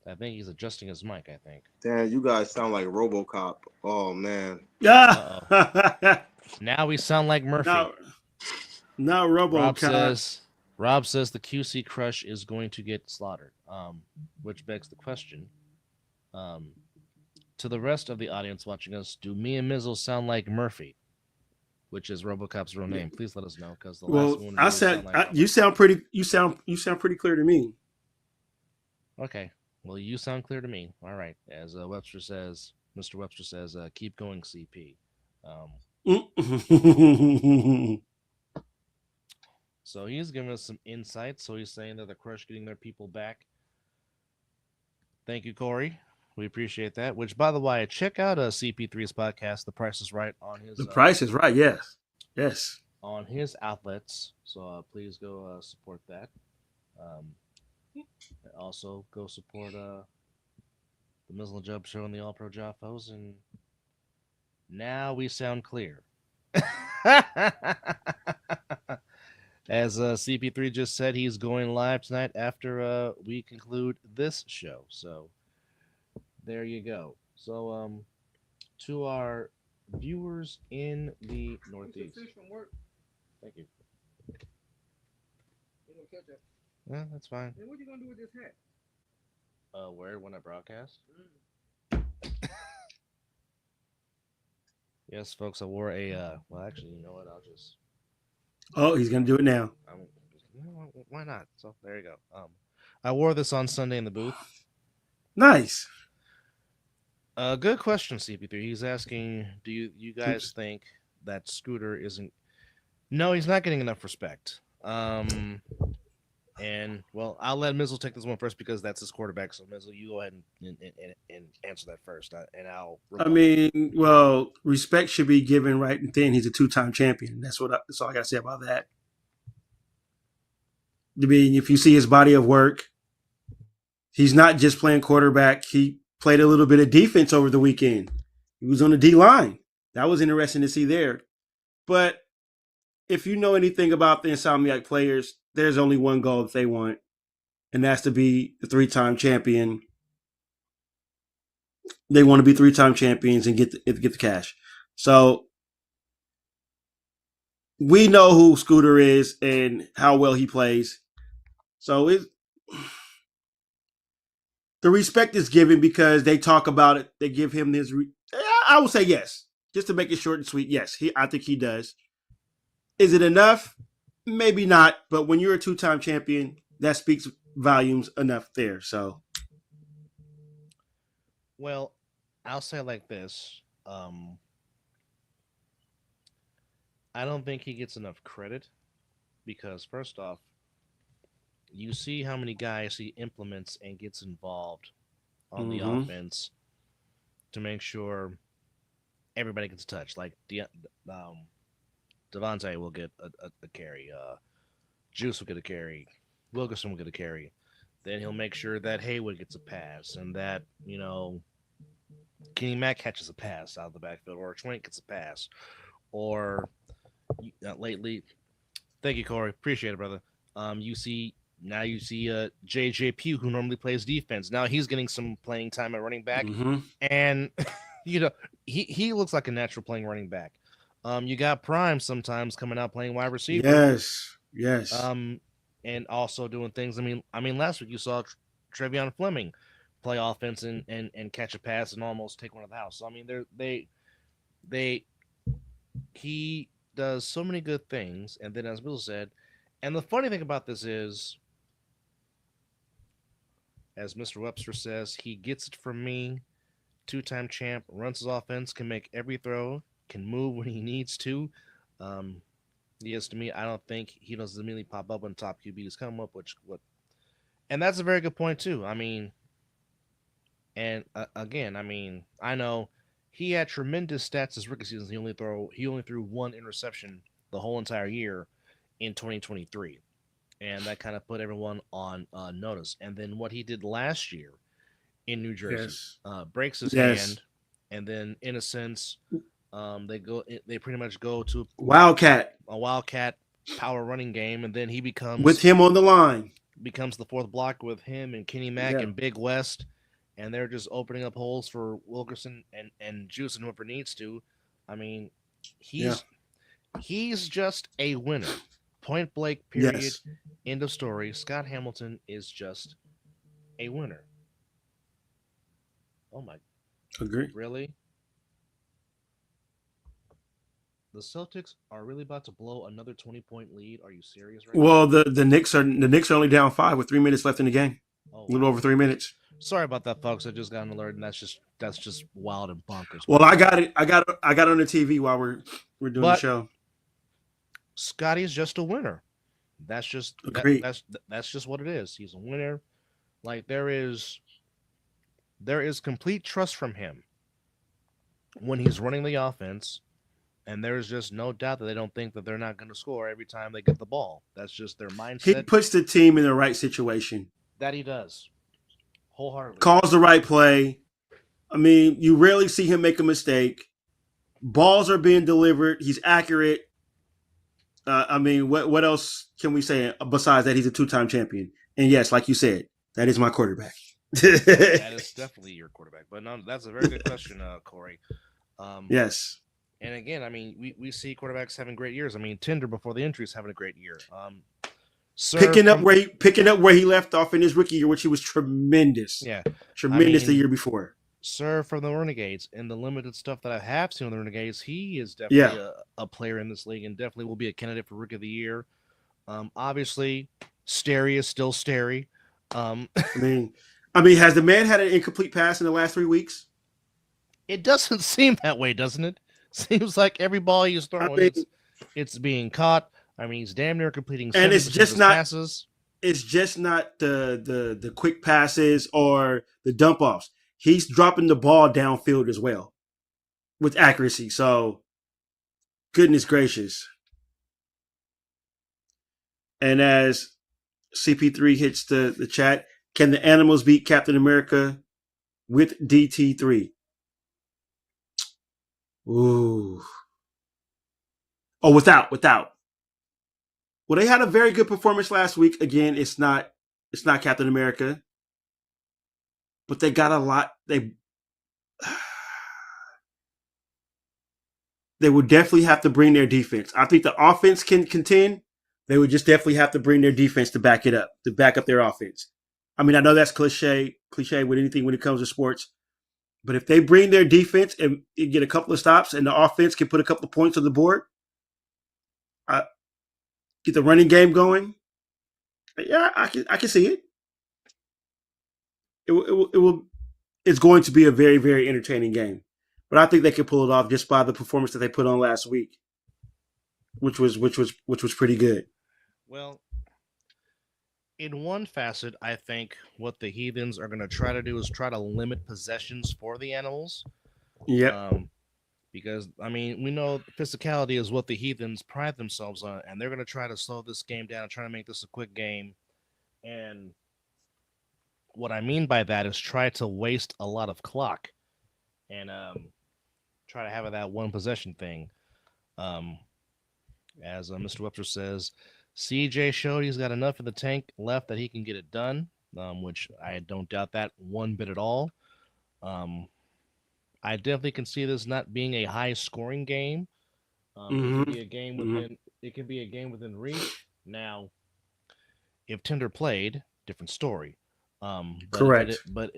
I think he's adjusting his mic, I think. Damn, you guys sound like RoboCop. Oh, man. Yeah. Now we sound like Murphy. Now RoboCop. Rob says the QC Crush is going to get slaughtered, which begs the question, to the rest of the audience watching us, do me and Mizzle sound like Murphy? which is RoboCop's real name, please let us know because the last Well, one I really said sound like you sound pretty clear to me. Okay, well you sound clear to me. All right, as Webster says, Mr. Webster says, keep going, CP. Um, so he's giving us some insight. So he's saying that the Crush getting their people back. Thank you, Corey. We appreciate that. Which, by the way, check out CP3's podcast, The Price is Right, on his The Price is Right. Yes, yes. On his outlets. So please go support that. Also, go support the Mizzle and Jub Show and the All Pro Jaffos. And now we sound clear. As CP3 just said, he's going live tonight after we conclude this show. So there you go. So to our viewers in the Northeast. Thank you. Yeah, that's fine. Then what you gonna do with this hat? Wear it when I broadcast. Yes, folks, I wore a. Well, actually, you know what? I'll just. Oh, he's gonna do it now. Why not? So there you go. I wore this on Sunday in the booth. Nice. Good question, CP3. He's asking, do you guys think that Scooter isn't? No, he's not getting enough respect. And well, I'll let Mizzle take this one first because that's his quarterback. So Mizzle, you go ahead and answer that first, and I'll. I mean, well, respect should be given right and then. He's a 2-time champion. That's all I gotta say about that. I mean, if you see his body of work, he's not just playing quarterback. He played a little bit of defense over the weekend. He was on the D line. That was interesting to see there. But if you know anything about the Insomniac players, there's only one goal that they want, and that's to be the 3-time champion. They want to be 3-time champions and get the cash. So we know who Scooter is and how well he plays. So the respect is given because they talk about it. They give him this. I would say yes, just to make it short and sweet. Yes, I think he does. Is it enough? Maybe not. But when you're a 2-time champion, that speaks volumes enough there. So, well, I'll say it like this. I don't think he gets enough credit because first off, you see how many guys he implements and gets involved on the offense to make sure everybody gets a touch. Like Devontae will get a carry. Juice will get a carry. Wilkerson will get a carry. Then he'll make sure that Haywood gets a pass and that, Kenny Mack catches a pass out of the backfield or Schwenk gets a pass. Or lately, thank you, Corey. Appreciate it, brother. You see JJ Pugh, who normally plays defense. Now he's getting some playing time at running back. And, he looks like a natural playing running back. You got Prime sometimes coming out playing wide receiver. Yes. And also doing things. I mean, last week you saw Trevion Fleming play offense and catch a pass and almost take one of the house. So I mean, he does so many good things. And then, as Bill said, and the funny thing about this is, as Mr. Webster says, he gets it from me. 2-time champ, runs his offense, can make every throw, can move when he needs to. Yes, to me, I don't think he doesn't immediately pop up when top QBs come up, and that's a very good point too. I mean, and again, I mean, I know he had tremendous stats this rookie season. He only threw one interception the whole entire year in 2023, and that kind of put everyone on notice. And then what he did last year in New Jersey, breaks his hand, and then in a sense, they pretty much go to a Wildcat power running game, and then he becomes with him on the line, becomes the fourth block with him and Kenny Mack and Big West, and they're just opening up holes for Wilkerson and Juice and whoever needs to. I mean, he's just a winner. Point blank, period. End of story. Scott Hamilton is just a winner. Oh my! Agree. Really? The Celtics are really about to blow another 20-point lead. Are you serious right Well, now? the Knicks are only down 5 with 3 minutes left in the game. Oh A little wow. over 3 minutes. Sorry about that, folks. I just got an alert, and that's just wild and bonkers. Well, I got it. I got it on the TV while we're doing the But show. Scotty's just a winner. Agreed. That's just what it is. He's a winner. Like there is complete trust from him when he's running the offense, and there's just no doubt that they don't think that they're not going to score every time they get the ball. That's just their He mindset. puts the team in the right situation. That he does wholeheartedly. Calls the right play. I mean, you rarely see him make a mistake. Balls are being delivered. He's accurate. I mean, what else can we say besides that he's a 2-time champion? And yes, like you said, that is my quarterback. That is definitely your quarterback. But no, that's a very good question, Corey. Yes. And again, I mean, we see quarterbacks having great years. I mean, Tinder before the injury is having a great year. Picking up where he left off in his rookie year, which he was tremendous. Yeah, tremendous the year before. Sir, from the Renegades, and the limited stuff that I have seen on the Renegades, he is definitely a player in this league, and definitely will be a candidate for Rookie of the Year. Obviously, Sterry is still Sterry. I mean, has the man had an incomplete pass in the last 3 weeks? It doesn't seem that way, doesn't it? Seems like every ball he's throwing, it's being caught. I mean, he's damn near completing 70% and it's just of his not passes. It's just not the quick passes or the dump offs. He's dropping the ball downfield as well with accuracy. So, goodness gracious. And as CP3 hits the chat, can the Animals beat Captain America with DT3? Ooh. Oh, without. Well, they had a very good performance last week. Again, it's not Captain America, but they got a lot. They would definitely have to bring their defense. I think the offense can contend. They would just definitely have to bring their defense to back it up, to back up their offense. I mean, I know that's cliche with anything when it comes to sports, but if they bring their defense and get a couple of stops, and the offense can put a couple of points on the board, get the running game going. Yeah, I can see it. It will. It's going to be a very, very entertaining game, but I think they can pull it off just by the performance that they put on last week, which was pretty good. Well, in one facet, I think what the Heathens are going to try to do is try to limit possessions for the Animals. Yeah. Because, I mean, we know physicality is what the Heathens pride themselves on, and they're going to try to slow this game down, try to make this a quick game. And what I mean by that is try to waste a lot of clock and try to have that one possession thing. As Mr. Webster says, CJ showed he's got enough in the tank left that he can get it done, which I don't doubt that one bit at all. I definitely can see this not being a high-scoring game. It can be a game within. It can be a game within reach. Now, if Tinder played, different story. Correct. But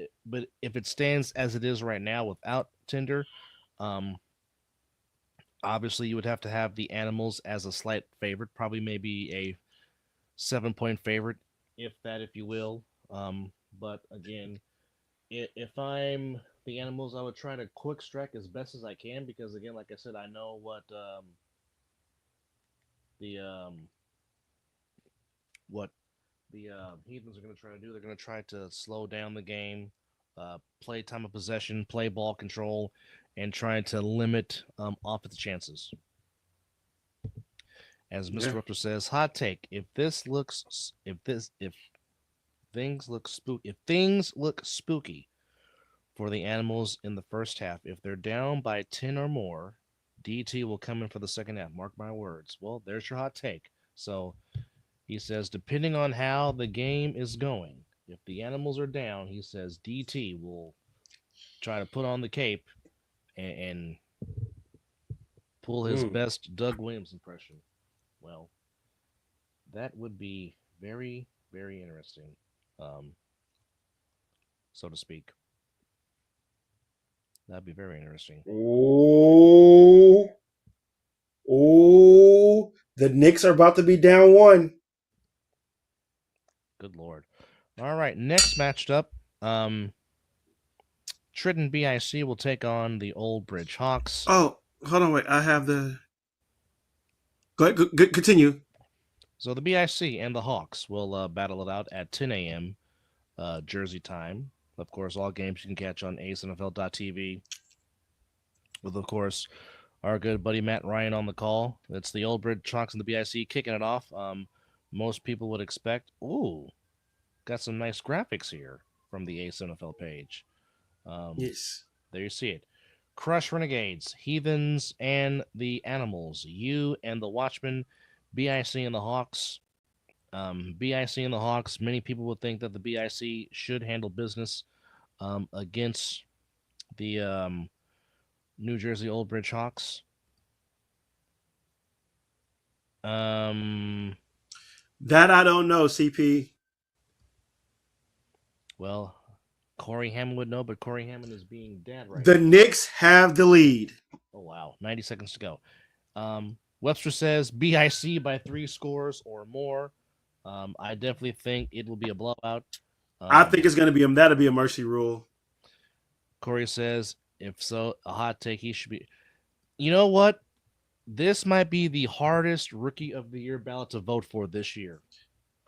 if it stands as it is right now without Tinder, obviously you would have to have the Animals as a slight favorite, probably maybe a 7-point favorite, if you will. But again, if I'm the Animals, I would try to quick strike as best as I can because, again, like I said, I know what the Heathens are going to try to do. They're going to try to slow down the game, play time of possession, play ball control, and try to limit offensive chances. As Mr. Rupter says, hot take: if things look spooky for the Animals in the first half, if they're down by 10 or more, DT will come in for the second half. Mark my words. Well, there's your hot take. So he says, depending on how the game is going, if the Animals are down, he says DT will try to put on the cape and pull his best Doug Williams impression. Well, that would be very, very interesting, so to speak. That'd be very interesting. Oh, Oh, the Knicks are about to be down 1. Good Lord. All right, next matched up, Triton BIC will take on the Old Bridge Hawks. Oh, hold on, wait. I have the. Go ahead, continue. So the BIC and the Hawks will battle it out at 10 a.m. Jersey time. Of course, all games you can catch on AceNFL.tv. With, of course, our good buddy Matt Ryan on the call. It's the Old Bridge Hawks and the BIC kicking it off. Most people would expect, ooh, got some nice graphics here from the Ace NFL page. Yes. There you see it. Crush Renegades, Heathens, and the Animals. You and the Watchmen, BIC and the Hawks. BIC and the Hawks, many people would think that the BIC should handle business against the New Jersey Old Bridge Hawks. That I don't know, CP. Well, Corey Hammond would know, but Corey Hammond is being dead right now. The now. Knicks have the lead. Oh, wow. 90 seconds to go. Webster says BIC by 3 scores or more. I definitely think it will be a blowout. I think it's going to be that'll be a mercy rule. Corey says, if so, a hot take, he should be. You know what? This might be the hardest Rookie of the Year ballot to vote for this year.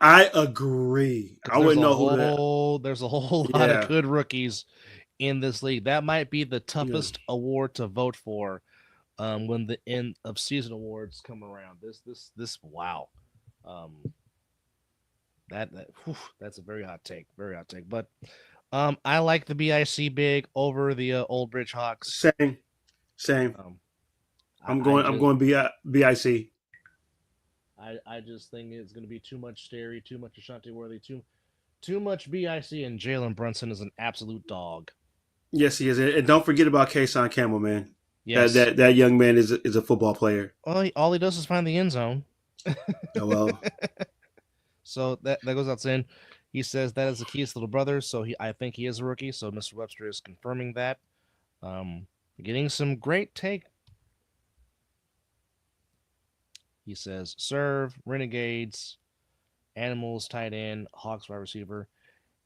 I agree. I wouldn't know who that. There's a whole lot of good rookies in this league. That might be the toughest award to vote for when the end of season awards come around. This wow. That's a very hot take. Very hot take. But I like the BIC big over the Old Bridge Hawks. Same. I'm going BIC. I just think it's going to be too much Sterry, too much Ashanti Worthy, too much BIC, and Jalen Brunson is an absolute dog. Yes, he is. And don't forget about Kason Campbell, man. Yes. That young man is a football player. Well, all he does is find the end zone. Oh, well. So that goes out saying he says that is the key to little brother. So I think he is a rookie. So Mr. Webster is confirming that. Getting some great take. He says serve, Renegades, Animals, tight end, Hawks wide receiver.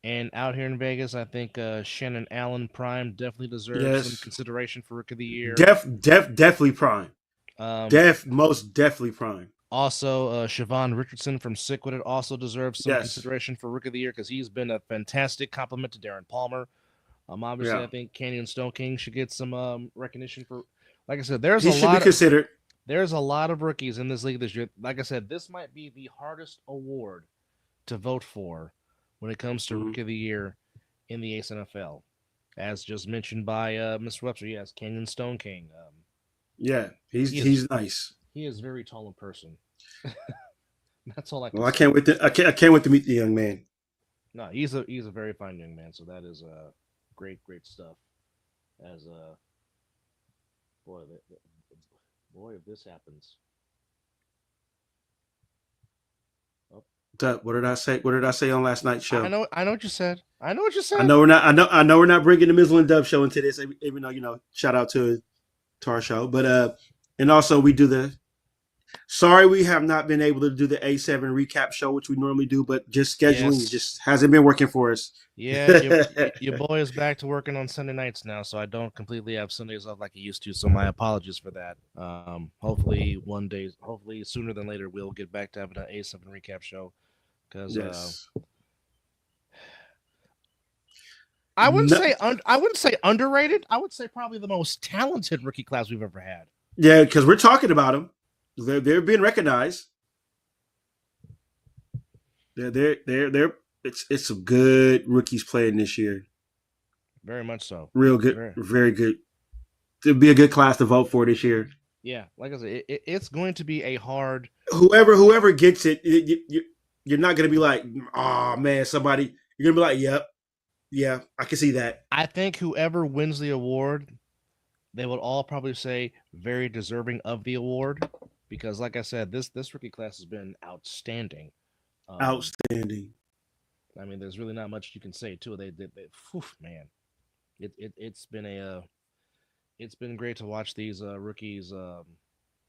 And out here in Vegas, I think Shannon Allen Prime definitely deserves some consideration for Rookie of the Year. Definitely Prime. Most definitely Prime. Also, Siobhan Richardson from Sickwit also deserves some consideration for Rookie of the Year because he's been a fantastic compliment to Darren Palmer. Obviously, I think Canyon Stone King should get some recognition for. Like I said, he should be considered. There's a lot of rookies in this league this year. Like I said, this might be the hardest award to vote for when it comes to Rookie of the Year in the Ace NFL. As just mentioned by Mr. Webster, yes, Canyon Stone King. He's nice. He is very tall in person. That's all I can say. I can't wait to meet the young man. No, he's a very fine young man, so that is great stuff. As boy, if this happens. What did I say? What did I say on last night's show? I know what you said. I know we're not bringing the Mizzle and Dub show into this, even though shout out to our show. But and also we do sorry we have not been able to do the A7 recap show, which we normally do, but just scheduling just hasn't been working for us. Yeah, your boy is back to working on Sunday nights now, so I don't completely have Sundays off like I used to. So my apologies for that. Hopefully sooner than later, we'll get back to having an A7 recap show. Because I wouldn't say underrated. I would say probably the most talented rookie class we've ever had. Yeah, because we're talking about them. They're being recognized. They're it's some good rookies playing this year. Very much so. Real good, very good. It'll be a good class to vote for this year. Yeah, like I said, it's going to be a hard. Whoever gets it, you're not going to be like, oh man, somebody. You're going to be like, yep, yeah, I can see that. I think whoever wins the award, they would all probably say very deserving of the award because, like I said, this rookie class has been outstanding. Outstanding. I mean, there's really not much you can say too. They man, it's been great to watch these rookies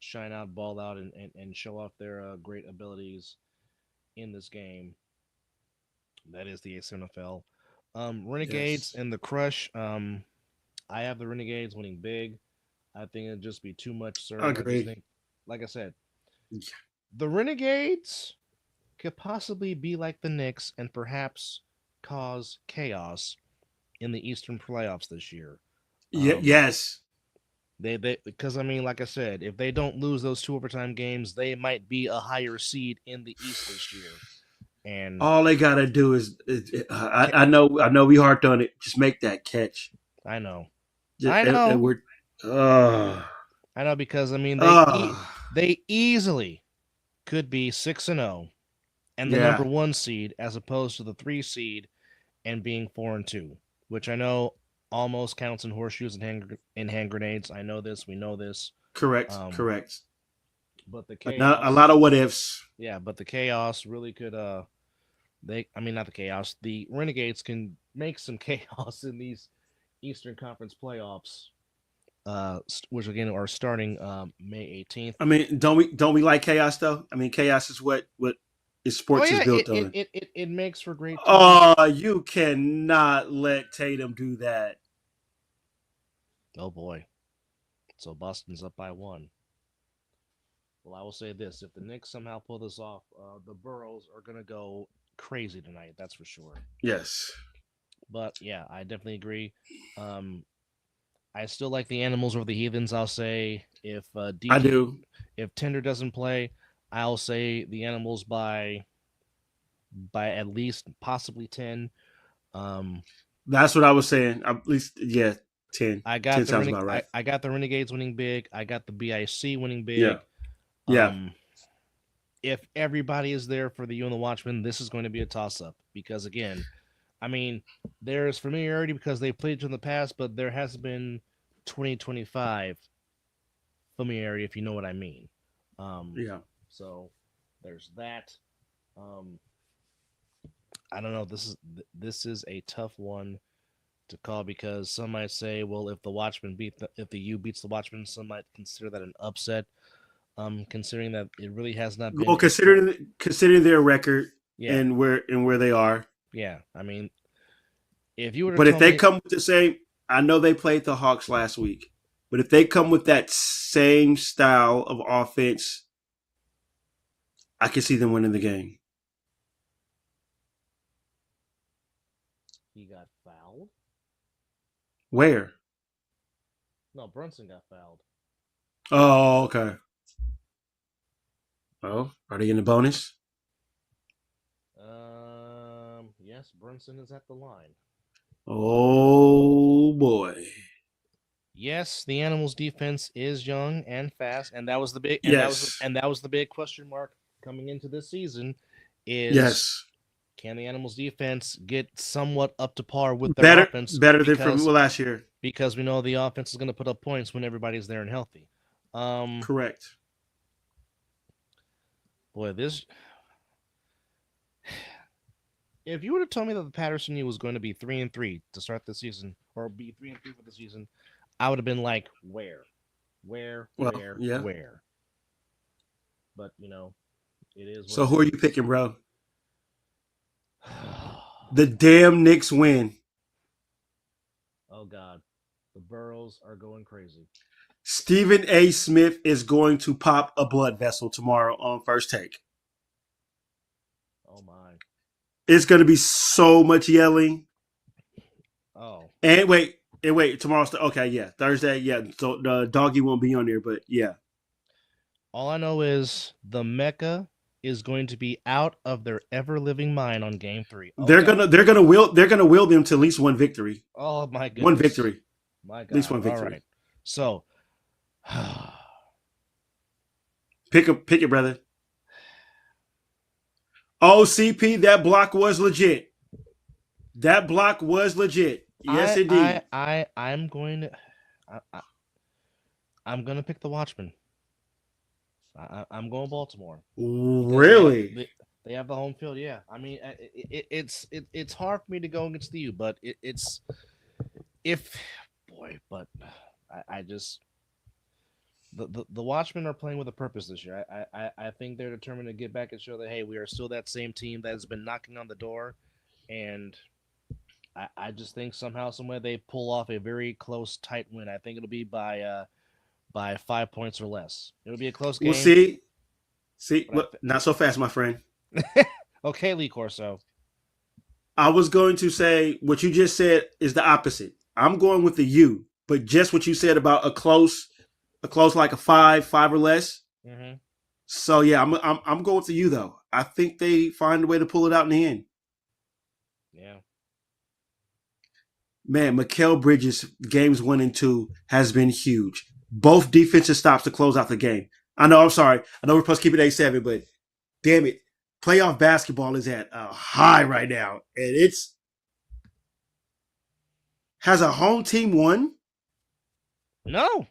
shine out, ball out, and show off their great abilities in this game. That is the ACNFL. Renegades Yes. and the Crush. I have the Renegades winning big. I think it'd just be too much, I sir. I just agree. think, like I said, the Renegades could possibly be like the Knicks and perhaps cause chaos in the Eastern playoffs this year. Um, Yes. they because I mean, like I said, if they don't lose those two overtime games, they might be a higher seed in the East this year. And All they gotta do is, I know we harped on it. Just make that catch. I know, Just, I and know, we're, uh, I know because I mean uh, they easily could be 6-0 and the number yeah, one seed as opposed to the 3 seed and being 4-2, which I know almost counts in horseshoes and hand grenades. I know this. We know this. correct, Um, correct. but the Not a chaos, lot of what ifs. yeah, but the chaos really could. I mean, not the chaos. The Renegades can make some chaos in these Eastern Conference playoffs. Which again are starting May 18th. I mean, don't we like chaos though? I mean, chaos is what Oh sports is yeah, built on. it makes for great TV. Oh, you cannot let Tatum do that. Oh boy, so Boston's up by 1. Well, I will say this: if the Knicks somehow pull this off, the Burrows are gonna go crazy tonight. That's for sure. Yes, But yeah, I definitely agree. Um, I still like the Animals over the Heathens. I'll say if I DT do. if Tinder doesn't play, I'll say the Animals by at least possibly 10. Um, That's what I was saying. At least, yeah, 10. I 10 got the sounds about right. I got the Renegades winning big. I got the BIC winning Yeah, big. yeah. If everybody is there for the You and the Watchmen, this is going to be a toss up because again, I mean, there's familiarity because they've played in the past, but there has been 2025 familiarity, if you know what I mean. Yeah. So there's that. Um, I don't know. This is a tough one to call because some might say, well, if the Watchmen if the U beats the Watchmen, some might consider that an upset. Considering that it really has not been Well, considering their record yeah, and where they are, yeah. I mean, if you were to but if tell they me, come with the same, I know they played the Hawks last week, but if they come with that same style of offense, I can see them winning the game. he got fouled. Where? No, Brunson got fouled. Oh, okay. Oh, are they in the bonus? Yes, Brunson is at the line. Oh boy. Yes, the Animals' defense is young and fast, and that was the big Yes. that was the big question mark coming into this season. Is Yes. can the Animals' defense get somewhat up to par with their Better offense? than from last year. Because we know the offense is going to put up points when everybody's there and healthy. Correct. Boy, this. If you would have told me that the Patterson U was going to be 3-3 to start the season, or be 3-3 for the season, I would have been like, where? Yeah. Where? But you know, it is. So who are you picking, bro? The damn Knicks win. Oh God, the Burrows are going crazy. Stephen A. Smith is going to pop a blood vessel tomorrow on First Take. Oh my! It's going to be so much yelling. Oh. And wait. Tomorrow's okay. Yeah, Thursday. Yeah, so the doggy won't be on there, but yeah. All I know is the Mecca is going to be out of their ever living mind on Game 3. Oh, they're gonna will them to at least one victory. Oh my goodness! One victory. My God! At least one victory. All right. So pick it, brother. Oh, CP, that block was legit. That block was legit. Yes, indeed. I'm going to. I'm going to pick the Watchmen. I'm going Baltimore. Really? They have the home field. Yeah. I mean, it's hard for me to go against the U, but I just the Watchmen are playing with a purpose this year. I think they're determined to get back and show that hey, we are still that same team that has been knocking on the door, and I just think somehow, somewhere they pull off a very close, tight win. I think it'll be by 5 points or less. It'll be a close game. We'll see. Not so fast, my friend. Okay, Lee Corso. I was going to say what you just said is the opposite. I'm going with the U, but just what you said about a close like a 5 or less. Mm-hmm. So yeah, I'm going with the U though. I think they find a way to pull it out in the end. Yeah. Man, Mikal Bridges, games 1 and 2 has been huge. Both defensive stops to close out the game. I'm sorry. I know we're supposed to keep it 8-7, but damn it. Playoff basketball is at a high right now. And it's... Has a home team won? No.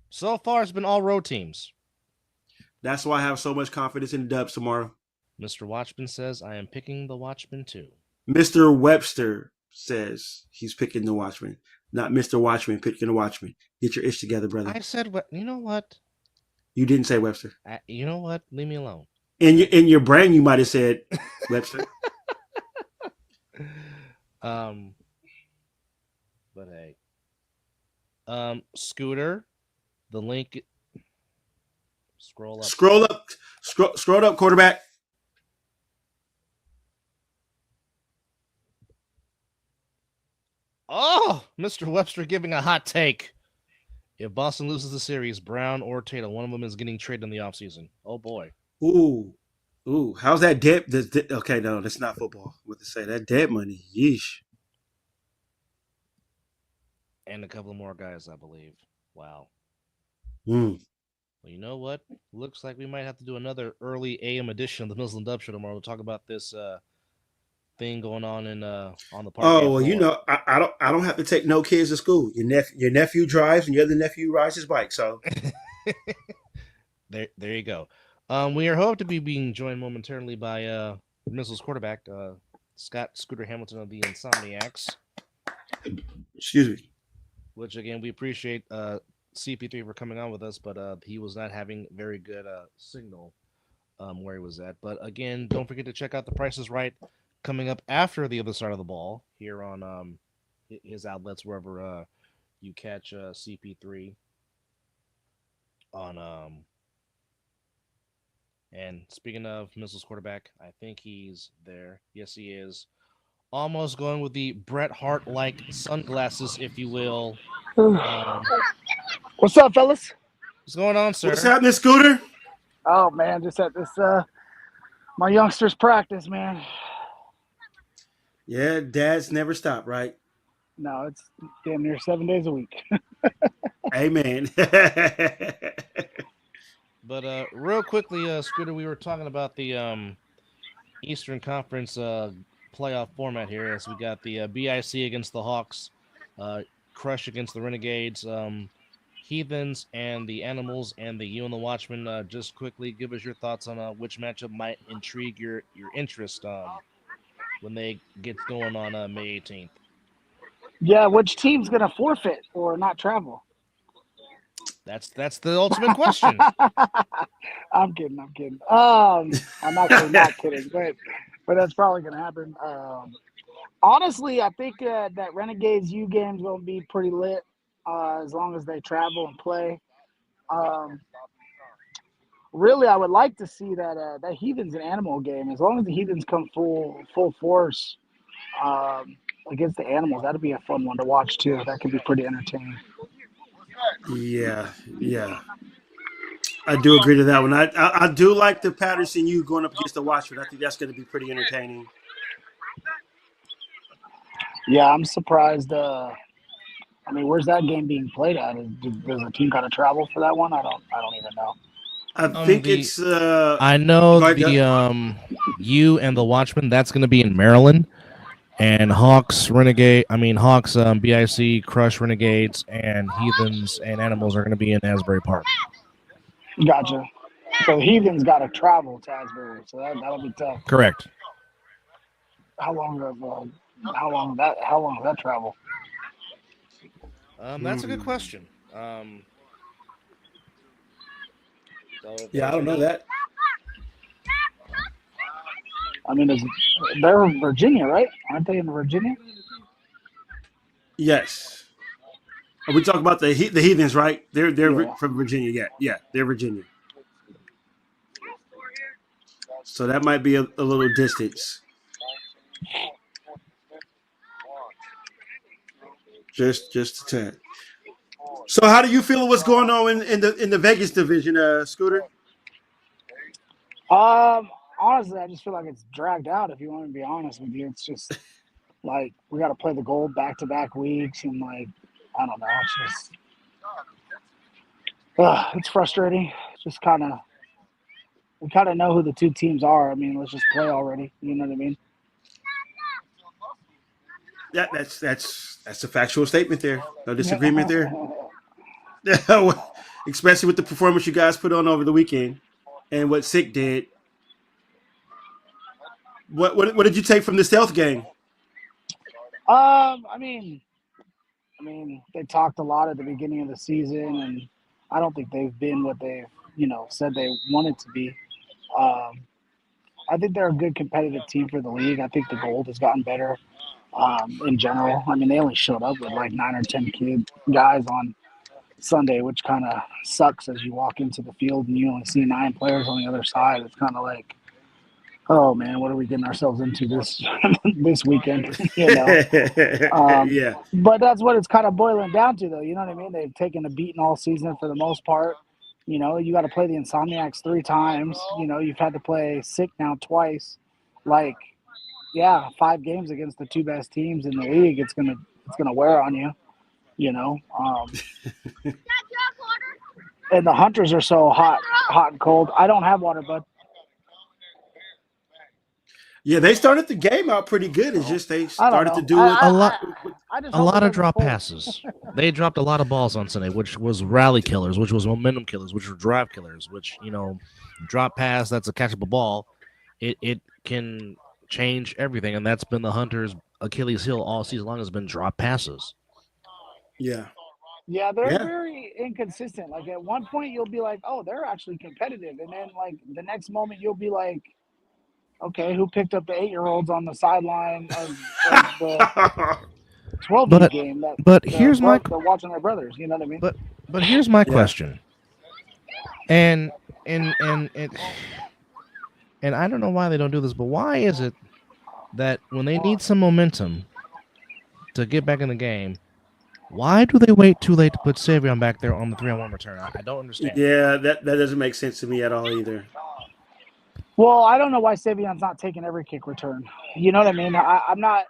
So far, it's been all road teams. That's why I have so much confidence in the Dubs tomorrow. Mr. Watchman says, I am picking the Watchmen too. Mr. Webster says he's picking the Watchmen. Not Mr. Watchman picking the Watchmen. Get your ish together, brother. I said, you know what? You didn't say Webster. You know what? Leave me alone. In your brain, you might have said Webster. But hey. Scooter, the link. Scroll up. Scroll up, quarterback. Oh, Mr. Webster giving a hot take. If Boston loses the series, Brown or Tatum, one of them is getting traded in the offseason. Oh, boy. Ooh. How's that debt? Okay, no, that's not football. What to say? That debt money. Yeesh. And a couple more guys, I believe. Wow. Well, you know what? Looks like we might have to do another early AM edition of the Muslim Dub Show tomorrow to talk about this thing going on in on the park. Oh well, you know, I don't have to take no kids to school. Your nephew drives, and your other nephew rides his bike. So there you go. We are hoped to be being joined momentarily by Missiles quarterback Scott Scooter Hamilton of the Insomniacs. Excuse me. Which again, we appreciate CP3 for coming on with us, but he was not having very good signal where he was at. But again, don't forget to check out The Price is Right coming up after the other side of the ball here on his outlets, wherever you catch CP3 on. And speaking of Missiles quarterback, I think he's there. Yes, he is. Almost going with the Bret Hart-like sunglasses, if you will. What's up, fellas? What's going on, sir? What's happening, Scooter? Oh, man, just at this my youngsters' practice, man. Yeah, dads never stop, right? No, it's damn near 7 days a week. Amen. But real quickly, Scooter, we were talking about the Eastern Conference playoff format here, as we got the BIC against the Hawks, Crush against the Renegades, Heathens and the Animals, and the U and the Watchmen. Just quickly, give us your thoughts on which matchup might intrigue your interest when they get going on May 18th. Yeah, which team's going to forfeit or not travel? That's the ultimate question. I'm kidding. I'm actually not kidding, but that's probably going to happen. Honestly, I think that Renegades U game's going to be pretty lit as long as they travel and play. Really, I would like to see that Heathens and Animal game. As long as the Heathens come full force against the Animals, that'd be a fun one to watch too. That could be pretty entertaining. Yeah. I do agree to that one. I do like the Patterson U going up against the Watchford. I think that's going to be pretty entertaining. Yeah, I'm surprised. Where's that game being played at? Does the team got to travel for that one? I don't even know. I think it's. I know the U and the Watchmen. That's going to be in Maryland. And Hawks, BIC, Crush, Renegades, and Heathens and Animals are going to be in Asbury Park. Gotcha. So Heathens got to travel to Asbury, so that'll be tough. Correct. How long does that travel? That's a good question. Yeah, I don't know that. I mean, they're in Virginia, right? Aren't they in Virginia? Yes. Are we talking about the Heathens, right? They're Yeah. from Virginia. Yeah, they're Virginia. So that might be a little distance. Just a tad. So how do you feel what's going on in the Vegas division, Scooter? Honestly, I just feel like it's dragged out. If you want to be honest with you, it's just like we got to play the Gold back-to-back weeks, and like I don't know, it's just it's frustrating. It's just we kind of know who the two teams are. I mean, let's just play already. You know what I mean? Yeah, that's a factual statement there. No disagreement there. Especially with the performance you guys put on over the weekend and what Sick did. What did you take from the stealth game? I mean, they talked a lot at the beginning of the season, and I don't think they've been what they said they wanted to be. I think they're a good competitive team for the league. I think the Gold has gotten better in general. I mean, they only showed up with like 9 or 10 guys on Sunday, which kind of sucks as you walk into the field and you only see 9 players on the other side. It's kind of like, oh man, what are we getting ourselves into this weekend? Yeah. But that's what it's kind of boiling down to, though. You know what I mean? They've taken a beating all season for the most part. You know, you got to play the Insomniacs 3 times. You know, you've had to play Sick now twice. Like, yeah, 5 games against the 2 best teams in the league. It's gonna wear on you. You know, and the Hunters are so hot and cold. I don't have water, bud. Yeah, they started the game out pretty good. It's just they started to do it a lot of drop full. passes. They dropped a lot of balls on Sunday, which was rally killers, which was momentum killers, which were drive killers. Which drop pass, that's a catchable ball. It can change everything, and that's been the Hunters' Achilles heel all season long. Has been drop passes. Yeah. Yeah, they're very inconsistent. Like at one point you'll be like, oh, they're actually competitive, and then like the next moment you'll be like, okay, who picked up the 8-year-olds on the sideline of the 12 game? But here's they're watching their brothers. You know what I mean? But here's my question. And I don't know why they don't do this, but why is it that when they need some momentum to get back in the game, why do they wait too late to put Savion back there on the 3-on-1 return? I don't understand. Yeah, that doesn't make sense to me at all either. Well, I don't know why Savion's not taking every kick return. You know what I mean? I'm not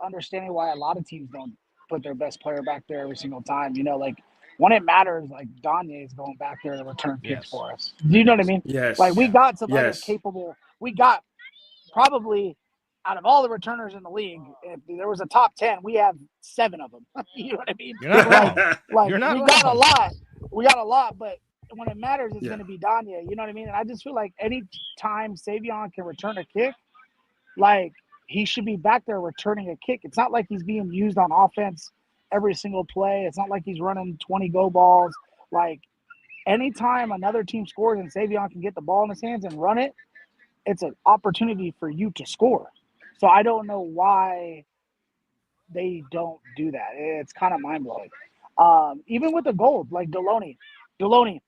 understanding why a lot of teams don't put their best player back there every single time. You know, like when it matters, like Donye is going back there to return kicks for us. Do you know what I mean? Yes. Like we got some other capable. We got probably out of all the returners in the league, if there was a top 10, we have 7 of them. You know what I mean? You're not wrong. Like You're not we wrong. got a lot. We got a lot, but when it matters, it's going to be Donye. You know what I mean? And I just feel like any time Savion can return a kick, like he should be back there returning a kick. It's not like he's being used on offense every single play. It's not like he's running 20 go balls. Like anytime another team scores and Savion can get the ball in his hands and run it, it's an opportunity for you to score. So I don't know why they don't do that. It's kind of mind-blowing. Even with the Gold, like Deloney,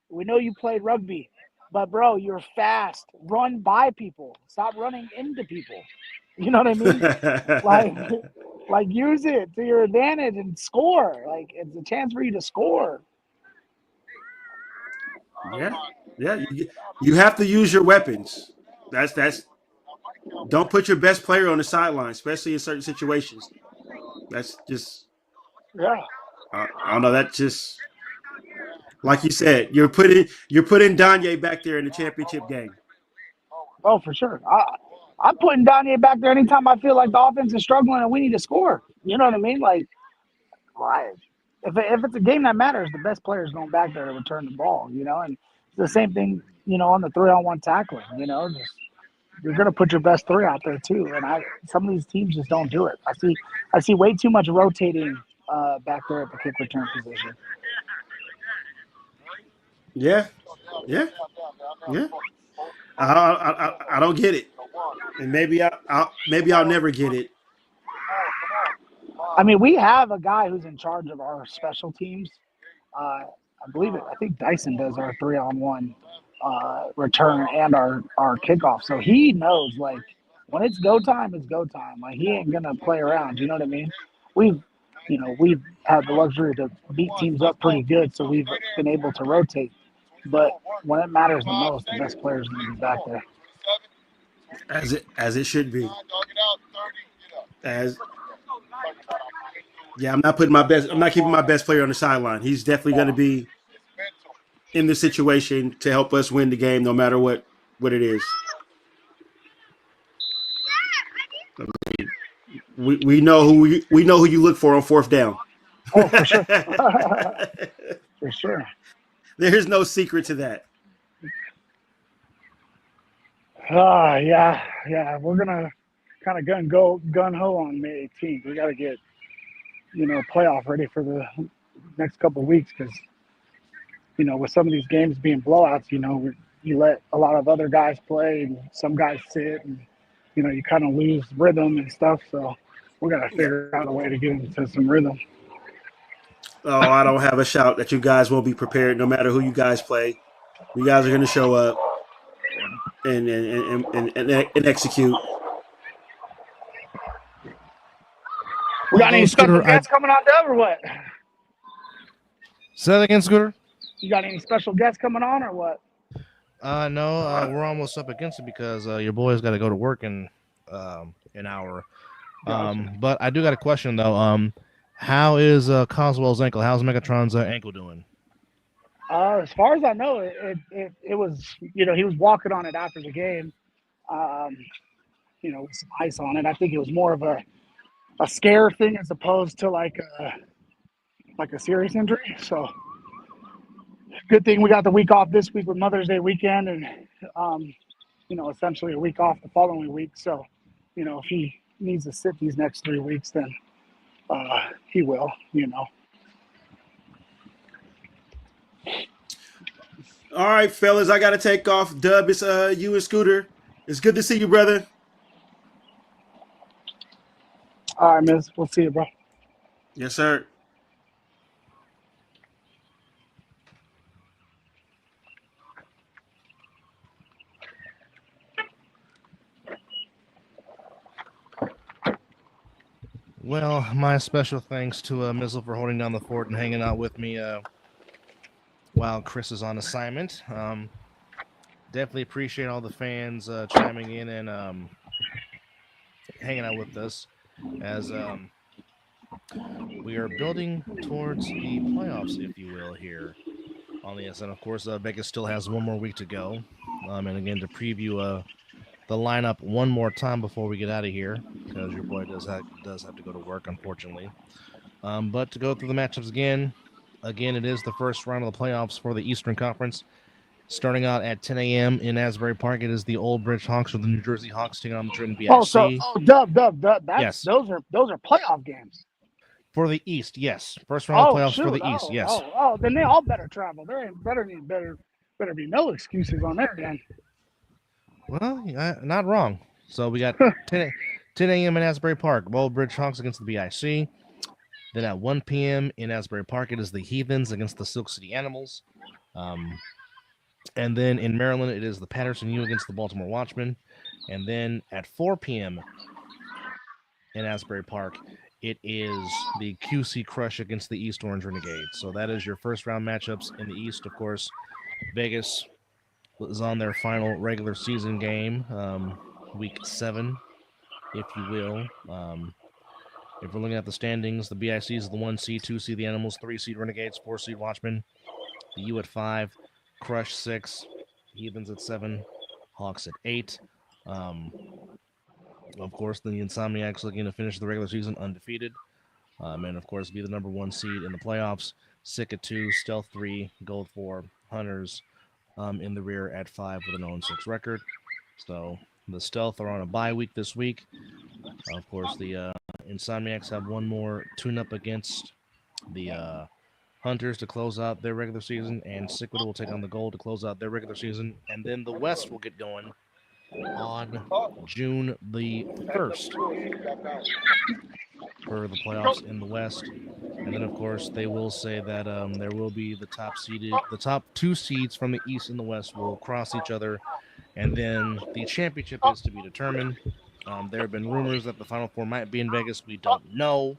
we know you played rugby, but bro, you're fast. Run by people. Stop running into people. You know what I mean? like use it to your advantage and score. Like it's a chance for you to score. Yeah. You have to use your weapons. That's. Don't put your best player on the sideline, especially in certain situations. That's just. Yeah. I don't know. That's just. Like you said, you're putting Donye back there in the championship game. Oh, for sure. I'm putting Donye back there anytime I feel like the offense is struggling and we need to score. You know what I mean? Like, if it's a game that matters, the best player is going back there to return the ball. You know, and it's the same thing. You know, on the 3-on-1 tackling. You know, you're going to put your best 3 out there too. And some of these teams just don't do it. I see way too much rotating back there at the kick return position. Yeah, yeah, yeah. I don't get it, and maybe I'll never get it. I mean, we have a guy who's in charge of our special teams. I believe it. I think Dyson does our 3-on-1 return and our kickoff. So he knows like when it's go time, it's go time. Like he ain't gonna play around. You know what I mean? We've we've had the luxury to beat teams up pretty good, so we've been able to rotate. But when it matters the most, the best players are gonna be back there. As it should be. As Yeah, I'm not putting my best. I'm not keeping my best player on the sideline. He's definitely going to be in the situation to help us win the game, no matter what it is. We know who you look for on fourth down. Oh, for sure. For sure. There's no secret to that. Yeah. We're gonna kind of gun ho on May 18th. We got to get playoff ready for the next couple of weeks because with some of these games being blowouts, you let a lot of other guys play and some guys sit and you kind of lose rhythm and stuff. So we got to figure out a way to get into some rhythm. Oh, I don't have a shout that you guys won't be prepared no matter who you guys play. You guys are going to show up and execute. We got any special guests coming on, Dub, or what? Say that again, Scooter. You got any special guests coming on, or what? No, we're almost up against it because your boy's got to go to work in an hour. But I do got a question though. How is Coswell's ankle? How's Megatron's ankle doing? As far as I know, it was he was walking on it after the game. With some ice on it. I think it was more of a scare thing as opposed to like a serious injury. So good thing we got the week off this week with Mother's Day weekend and essentially a week off the following week. So if he needs to sit these next 3 weeks, then he will. All right, fellas, I got to take off. Dub, it's you and Scooter. It's good to see you, brother. All right, Miz. We'll see you, bro. Yes, sir. Well, my special thanks to Mizzle for holding down the fort and hanging out with me while Chris is on assignment. Definitely appreciate all the fans chiming in and hanging out with us as we are building towards the playoffs, if you will, here on the SN. Of course, Vegas still has one more week to go. And again, to preview the lineup one more time before we get out of here, because your boy does have to go to work, unfortunately. But to go through the matchups again, it is the first round of the playoffs for the Eastern Conference. Starting out at 10 a.m. in Asbury Park, it is the Old Bridge Hawks or the New Jersey Hawks taking on the Trenton BIC. Dub. Yes. Those are playoff games. For the East, yes. First round of playoffs for the East, yes. Then they all better travel. There ain't better be no excuses on their end. Well, not wrong. So we got 10 a.m. in Asbury Park, Old Bridge Hawks against the BIC. Then at 1 p.m. in Asbury Park, it is the Heathens against the Silk City Animals. And then in Maryland, it is the Patterson U against the Baltimore Watchmen. And then at 4 p.m. in Asbury Park, it is the QC Crush against the East Orange Renegades. So that is your first round matchups in the East. Of course, Vegas is on their final regular season game, week 7, if you will. If we're looking at the standings, the BIC is the 1 seed, 2 seed the Animals, 3 seed Renegades, 4 seed Watchmen, the U at 5, Crush 6, Heathens at 7, Hawks at 8. Of course, the Insomniacs looking to finish the regular season undefeated, and of course be the number 1 seed in the playoffs. Sick at 2, Stealth 3, Gold 4, Hunters in the rear at 5 with an 0-6 record. So the Stealth are on a bye week this week. Of course, the Insomniacs have one more tune-up against the Hunters to close out their regular season, and Cicada will take on the Gold to close out their regular season, and then the West will get going on June the 1st for the playoffs in the West. And then, of course, they will say that there will be the top 2 seeds from the East and the West will cross each other, and then the championship is to be determined. There have been rumors that the Final Four might be in Vegas. We don't know.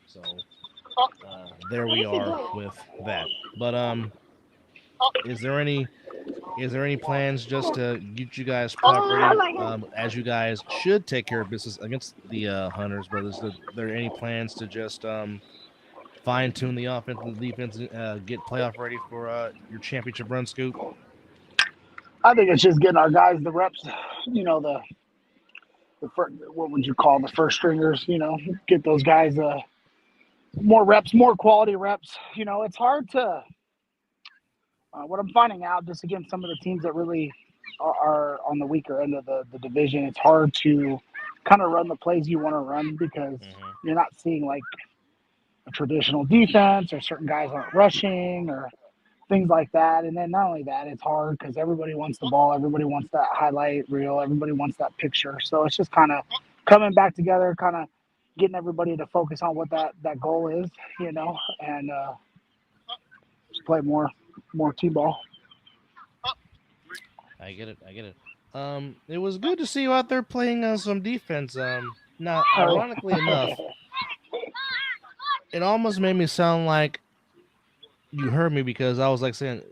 So there we are with that. But is there any plans just to get you guys prepped ready, as you guys should take care of business against the Hunters? But is there any plans to just fine tune the offense and the defense, get playoff ready for your championship run, Scoop? I think it's just getting our guys the reps. You know, the first, what would you call the first stringers? You know, get those guys more reps, more quality reps. You know, it's hard to. What I'm finding out, just against some of the teams that really are on the weaker end of the division, it's hard to kind of run the plays you want to run because you're not seeing like a traditional defense, or certain guys aren't rushing, or things like that. And then not only that, it's hard because everybody wants the ball, everybody wants that highlight reel, everybody wants that picture. So it's just kind of coming back together, kind of getting everybody to focus on what that goal is, you know, and just play more T-ball. I get it. It was good to see you out there playing some defense. Now, ironically enough, it almost made me sound like you heard me, because I was like saying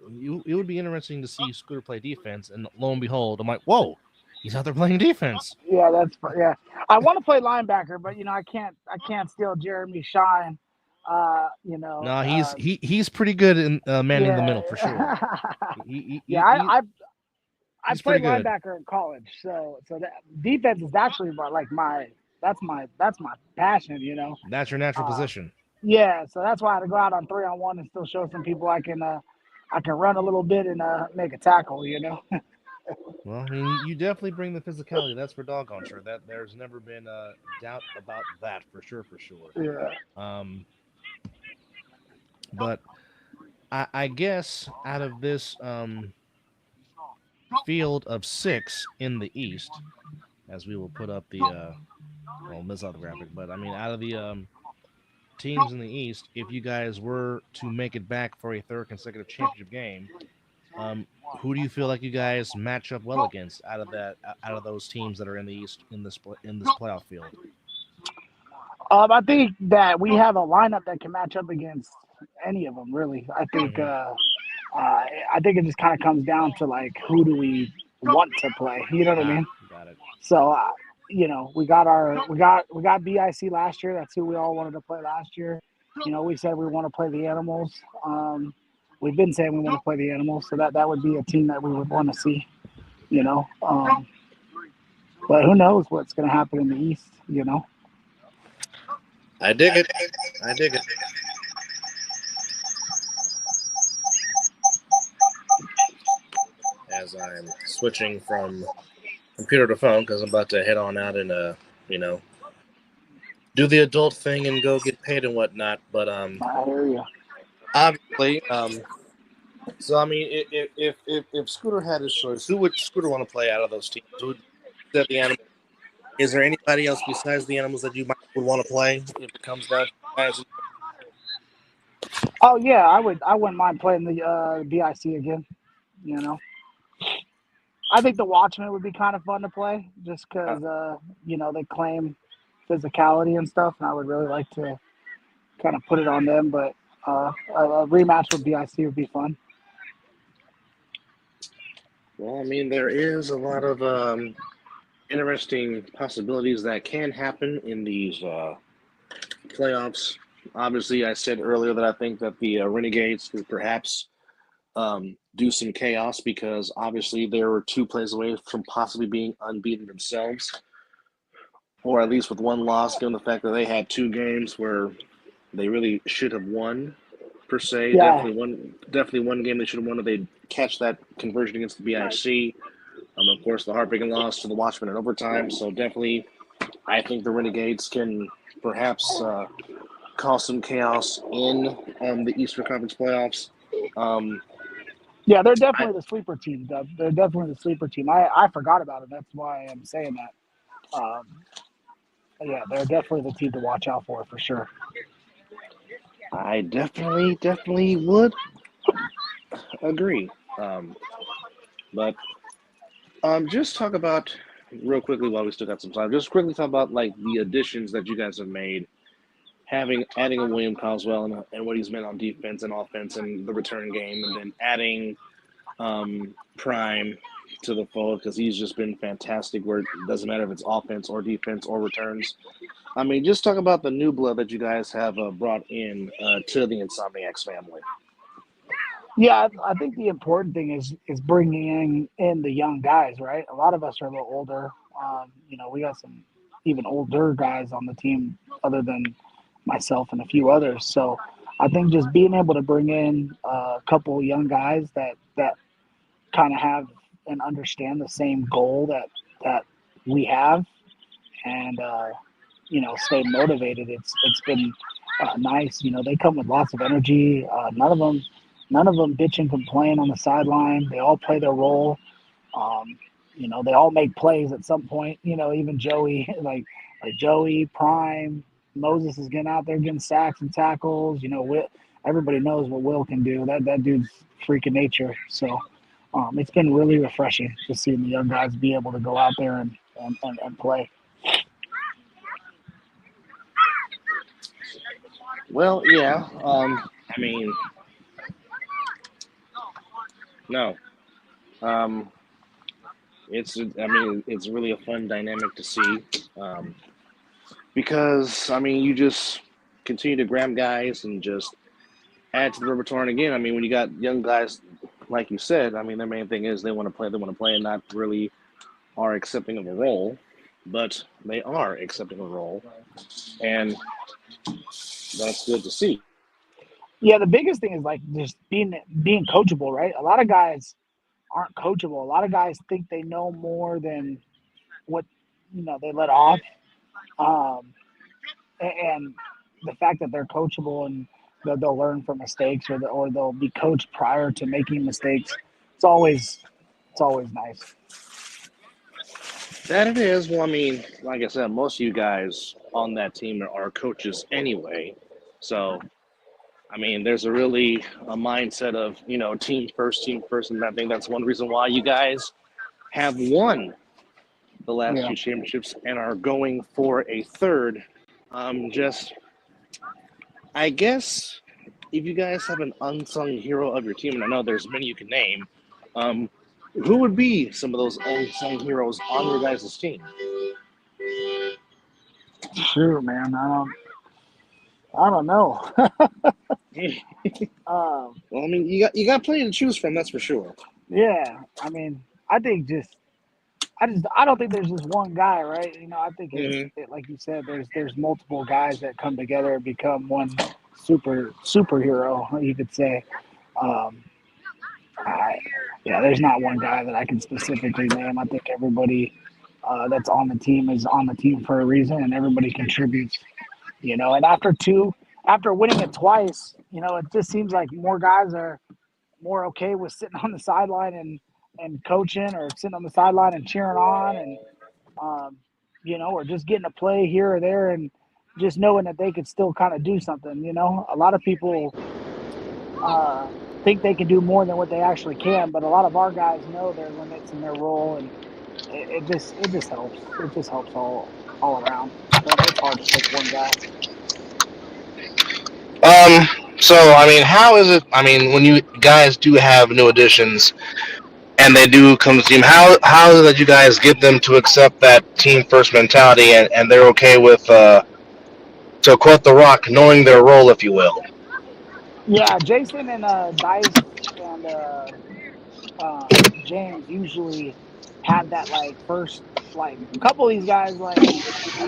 it would be interesting to see Scooter play defense, and lo and behold, I'm like, whoa, he's out there playing defense. Yeah, I want to play linebacker, but you know, I can't steal Jeremy Shine. You know, no, he's pretty good in manning the middle for sure. I played linebacker in college, so that defense is actually that's my passion. You know, that's your natural position. Yeah, so that's why I had to go out on 3-on-1 and still show some people I can run a little bit and make a tackle. You know. Well, I mean, you definitely bring the physicality. That's for doggone sure. That there's never been a doubt about that for sure. Yeah. But I guess out of this field of 6 in the East, as we will put up the miss out the graphic, but I mean, out of the teams in the East, if you guys were to make it back for a 3rd consecutive championship game, who do you feel like you guys match up well against out of those teams that are in the East in this playoff field? I think that we have a lineup that can match up against any of them, really. I think it just kind of comes down to like, who do we want to play? You know what I mean? Got it. So you know, we got BIC last year. That's who we all wanted to play last year. You know, we said we want to play the Animals. We've been saying we want to play the Animals, so that would be a team that we would want to see. You know, but who knows what's going to happen in the East? You know. I dig it. As I'm switching from computer to phone, because I'm about to head on out and do the adult thing and go get paid and whatnot. But I hear you. Obviously, so I mean, if Scooter had his choice, who would Scooter want to play out of those teams? Who would set the Animals? Is there anybody else besides the Animals that you would want to play if it comes down to guys? Oh yeah, I wouldn't mind playing the BIC again. You know, I think the Watchmen would be kind of fun to play, just because you know, they claim physicality and stuff, and I would really like to kind of put it on them. But a rematch with BIC would be fun. Well, I mean, there is a lot of interesting possibilities that can happen in these playoffs. Obviously, I said earlier that I think that the Renegades could perhaps do some chaos, because obviously they were 2 plays away from possibly being unbeaten themselves, or at least with 1 loss, given the fact that they had 2 games where they really should have won, per se. Yeah. Definitely one game they should have won if they'd catch that conversion against the BIC. Of course, the heartbreaking loss to the Watchmen in overtime. So definitely, I think the Renegades can perhaps cause some chaos in the Eastern Conference playoffs. Yeah, they're I, definitely the sleeper team, Dub. They're definitely the sleeper team. I forgot about it. That's why I'm saying that. Yeah, they're definitely the team to watch out for sure. I definitely would agree. But just talk about real quickly while we still got some time. Just quickly talk about like the additions that you guys have made, adding a William Coswell and what he's meant on defense and offense and the return game, and then adding Prime to the fold because he's just been fantastic. Where it doesn't matter if it's offense or defense or returns. I mean, just talk about the new blood that you guys have brought in to the Insomniacs family. Yeah, I think the important thing is bringing in the young guys, right? A lot of us are a little older. We got some even older guys on the team other than myself and a few others. So I think just being able to bring in a couple young guys that kind of have and understand the same goal that we have, and stay motivated. It's been nice. They come with lots of energy. None of them bitch and complain on the sideline. They all play their role. They all make plays at some point. Even Joey, like Joey Prime, Moses is getting out there getting sacks and tackles. Everybody knows what Will can do. That dude's freaking nature. So it's been really refreshing to see the young guys be able to go out there and play. Well, yeah. I mean, no. Um, it's really a fun dynamic to see because you just continue to grab guys and just add to the repertoire. And again, when you got young guys, like you said, their main thing is they want to play, and not really are accepting of a role, but they are accepting a role, and that's good to see. Yeah, the biggest thing is like just being coachable, right? A lot of guys aren't coachable. A lot of guys think they know more than what they let off, um, and the fact that they're coachable and they'll learn from mistakes, or they'll be coached prior to making mistakes. It's always nice. That it is. Well, like I said, most of you guys on that team are coaches anyway, so there's a mindset of team first, and I think that's one reason why you guys have won the last Yeah. two championships and are going for a third. Just I guess if you guys have an unsung hero of your team, and I know there's many you can name, who would be some of those unsung heroes on your guys' team? Sure, man. I don't know. um, Well, you got plenty to choose from, that's for sure. yeah. I think I don't think there's just one guy, right? I think Mm-hmm. like you said, there's multiple guys that come together and become one superhero, you could say. Um, there's not one guy that I can specifically name. I think everybody that's on the team is on the team for a reason, and everybody contributes. And after winning it twice, it just seems like more guys are more okay with sitting on the sideline and coaching, or sitting on the sideline and cheering on, and or just getting a play here or there, and just knowing that they could still kind of do something. A lot of people think they can do more than what they actually can, but a lot of our guys know their limits and their role, and it just helps. It just helps all around. So it's hard to pick one guy. So how is it? When you guys do have new additions and they do come to the team, how is it that you guys get them to accept that team first mentality and they're okay with, to quote The Rock, knowing their role, if you will? Yeah, Jason and Dice and James usually have that like first like a couple of these guys like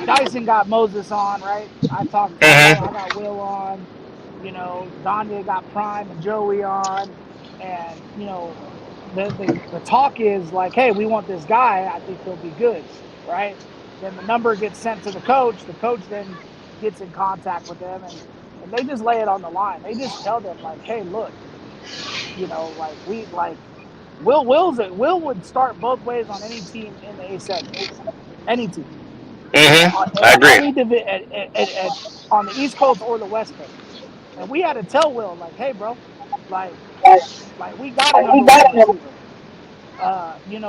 Dyson got Moses on, right? I Mm-hmm. got Will on, Danya got Prime and Joey on, and the talk is like, hey, we want this guy. I think he'll be good, right? Then the number gets sent to the coach. The coach then gets in contact with them, and they just lay it on the line. They just tell them like, hey, look, like Will would start both ways on any team in the A7, any team, I agree. any on the East Coast or the West Coast. And we had to tell Will like, hey, bro, like we got a number one receiver.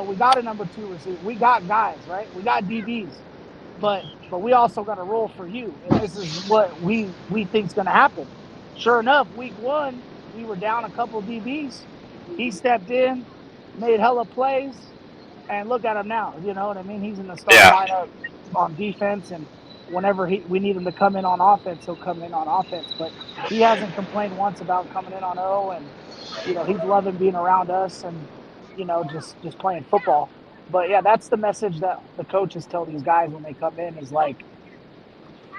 We got a number two receiver. We got guys, right? We got DBs, but we also got to roll for you. And this is what we think's going to happen. Sure enough, week 1, we were down a couple of DBs. He stepped in, made hella plays, and look at him now. You know what I mean? He's in the start lineup on defense, and whenever we need him to come in on offense, he'll come in on offense. But he hasn't complained once about coming in on O, and he's loving being around us and just playing football. But yeah, that's the message that the coaches tell these guys when they come in, is like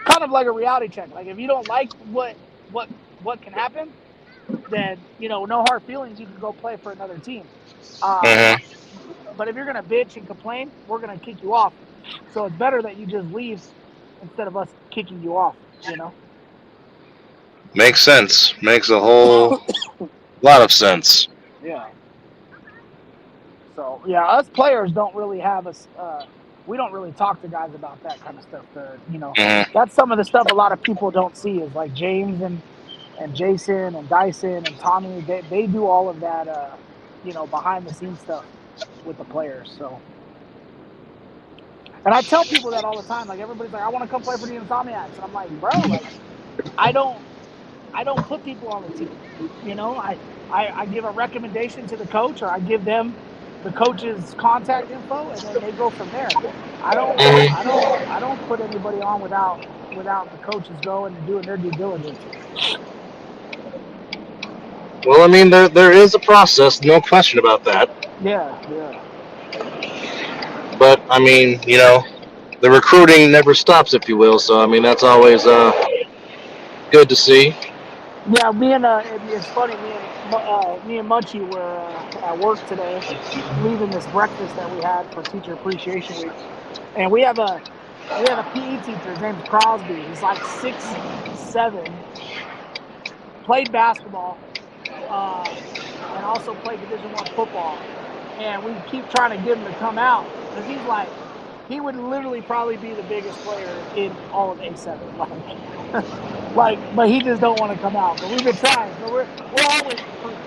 kind of like a reality check. Like if you don't like what can happen, then no hard feelings. You can go play for another team. But if you're gonna bitch and complain, we're gonna kick you off. So it's better that you just leave instead of us kicking you off. Makes sense. Makes a whole lot of sense. Yeah. So yeah, us players don't really have us. We don't really talk to guys about that kind of stuff. That's some of the stuff a lot of people don't see, is like James and Jason and Dyson and Tommy. They do all of that, behind the scenes stuff with the players. So, and I tell people that all the time. Like everybody's like, I want to come play for the Insomniacs, and I'm like, bro, like I don't put people on the team. I give a recommendation to the coach, or I give them the coach's contact info, and then they go from there. I don't put anybody on without the coaches going and doing their due diligence. Well, I mean, there is a process, no question about that. Yeah. But I mean, the recruiting never stops, if you will. So I mean, that's always good to see. Yeah, it's funny. Me and Munchie were at work today, leaving this breakfast that we had for Teacher Appreciation Week, and we have a PE teacher. His name's Crosby. He's like 6'7", played basketball, and also played Division I football. And we keep trying to get him to come out because he's like, he would literally probably be the biggest player in all of A7. But he just don't want to come out. But we've been trying, so we're always recruiting.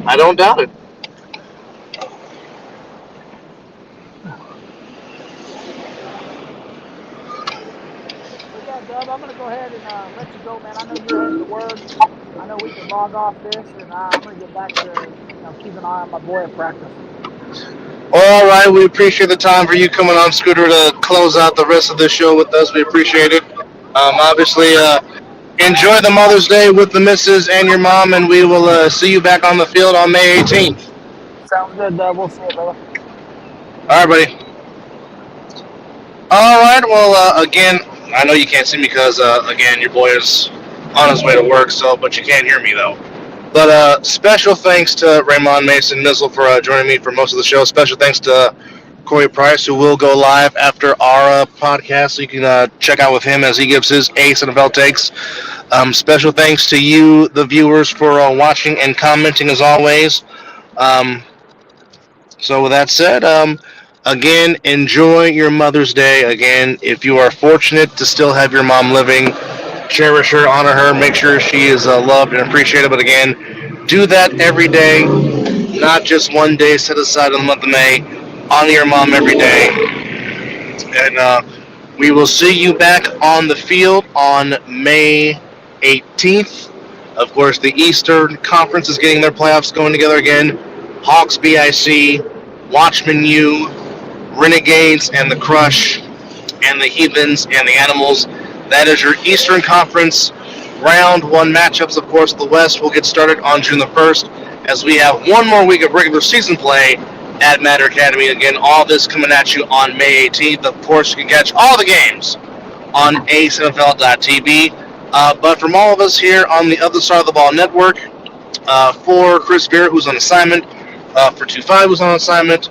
I don't doubt it. But yeah, Dub, I'm gonna go ahead and let you go, man. I know you're heading to work. I know we can log off this, and I'm gonna get back to keep an eye on my boy at practice. All right, we appreciate the time for you coming on, Scooter, to close out the rest of the show with us. We appreciate it. Obviously, enjoy the Mother's Day with the missus and your mom, and we will see you back on the field on May 18th. Sounds good, Dub. We'll see you, brother. All right, buddy. All right, well, again, I know you can't see me because, again, your boy is on his way to work, but you can't hear me, though. But special thanks to Raymond Mason Mizzle for joining me for most of the show. Special thanks to Corey Price, who will go live after our podcast, so you can check out with him as he gives his Ace NFL takes. Special thanks to you, the viewers, for watching and commenting as always. So with that said, again, enjoy your Mother's Day. Again, if you are fortunate to still have your mom living, cherish her, honor her, make sure she is loved and appreciated. But again, do that every day, not just one day set aside in the month of May. Honor your mom every day. And we will see you back on the field on May 18th. Of course, the Eastern Conference is getting their playoffs going together again. Hawks BIC, Watchmen U, Renegades and the Crush, and the Heathens and the Animals. That is your Eastern Conference Round 1 matchups. Of course, the West will get started on June the 1st as we have one more week of regular season play at Matter Academy. Again, all this coming at you on May 18th. Of course, you can catch all the games on acefl.tv. But from all of us here on the Other Side of the Ball Network, for Chris Vera, who's on assignment, for 2-5, who's on assignment,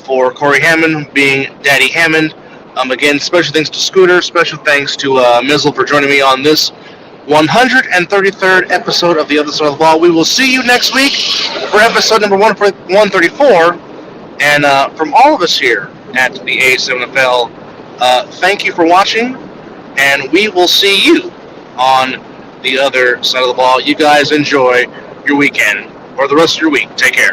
for Corey Hammond being Daddy Hammond, Again, special thanks to Scooter. Special thanks to Mizzle for joining me on this 133rd episode of The Other Side of the Ball. We will see you next week for episode number 134. And from all of us here at the A7FL, thank you for watching, and we will see you on the other side of the ball. You guys enjoy your weekend or the rest of your week. Take care.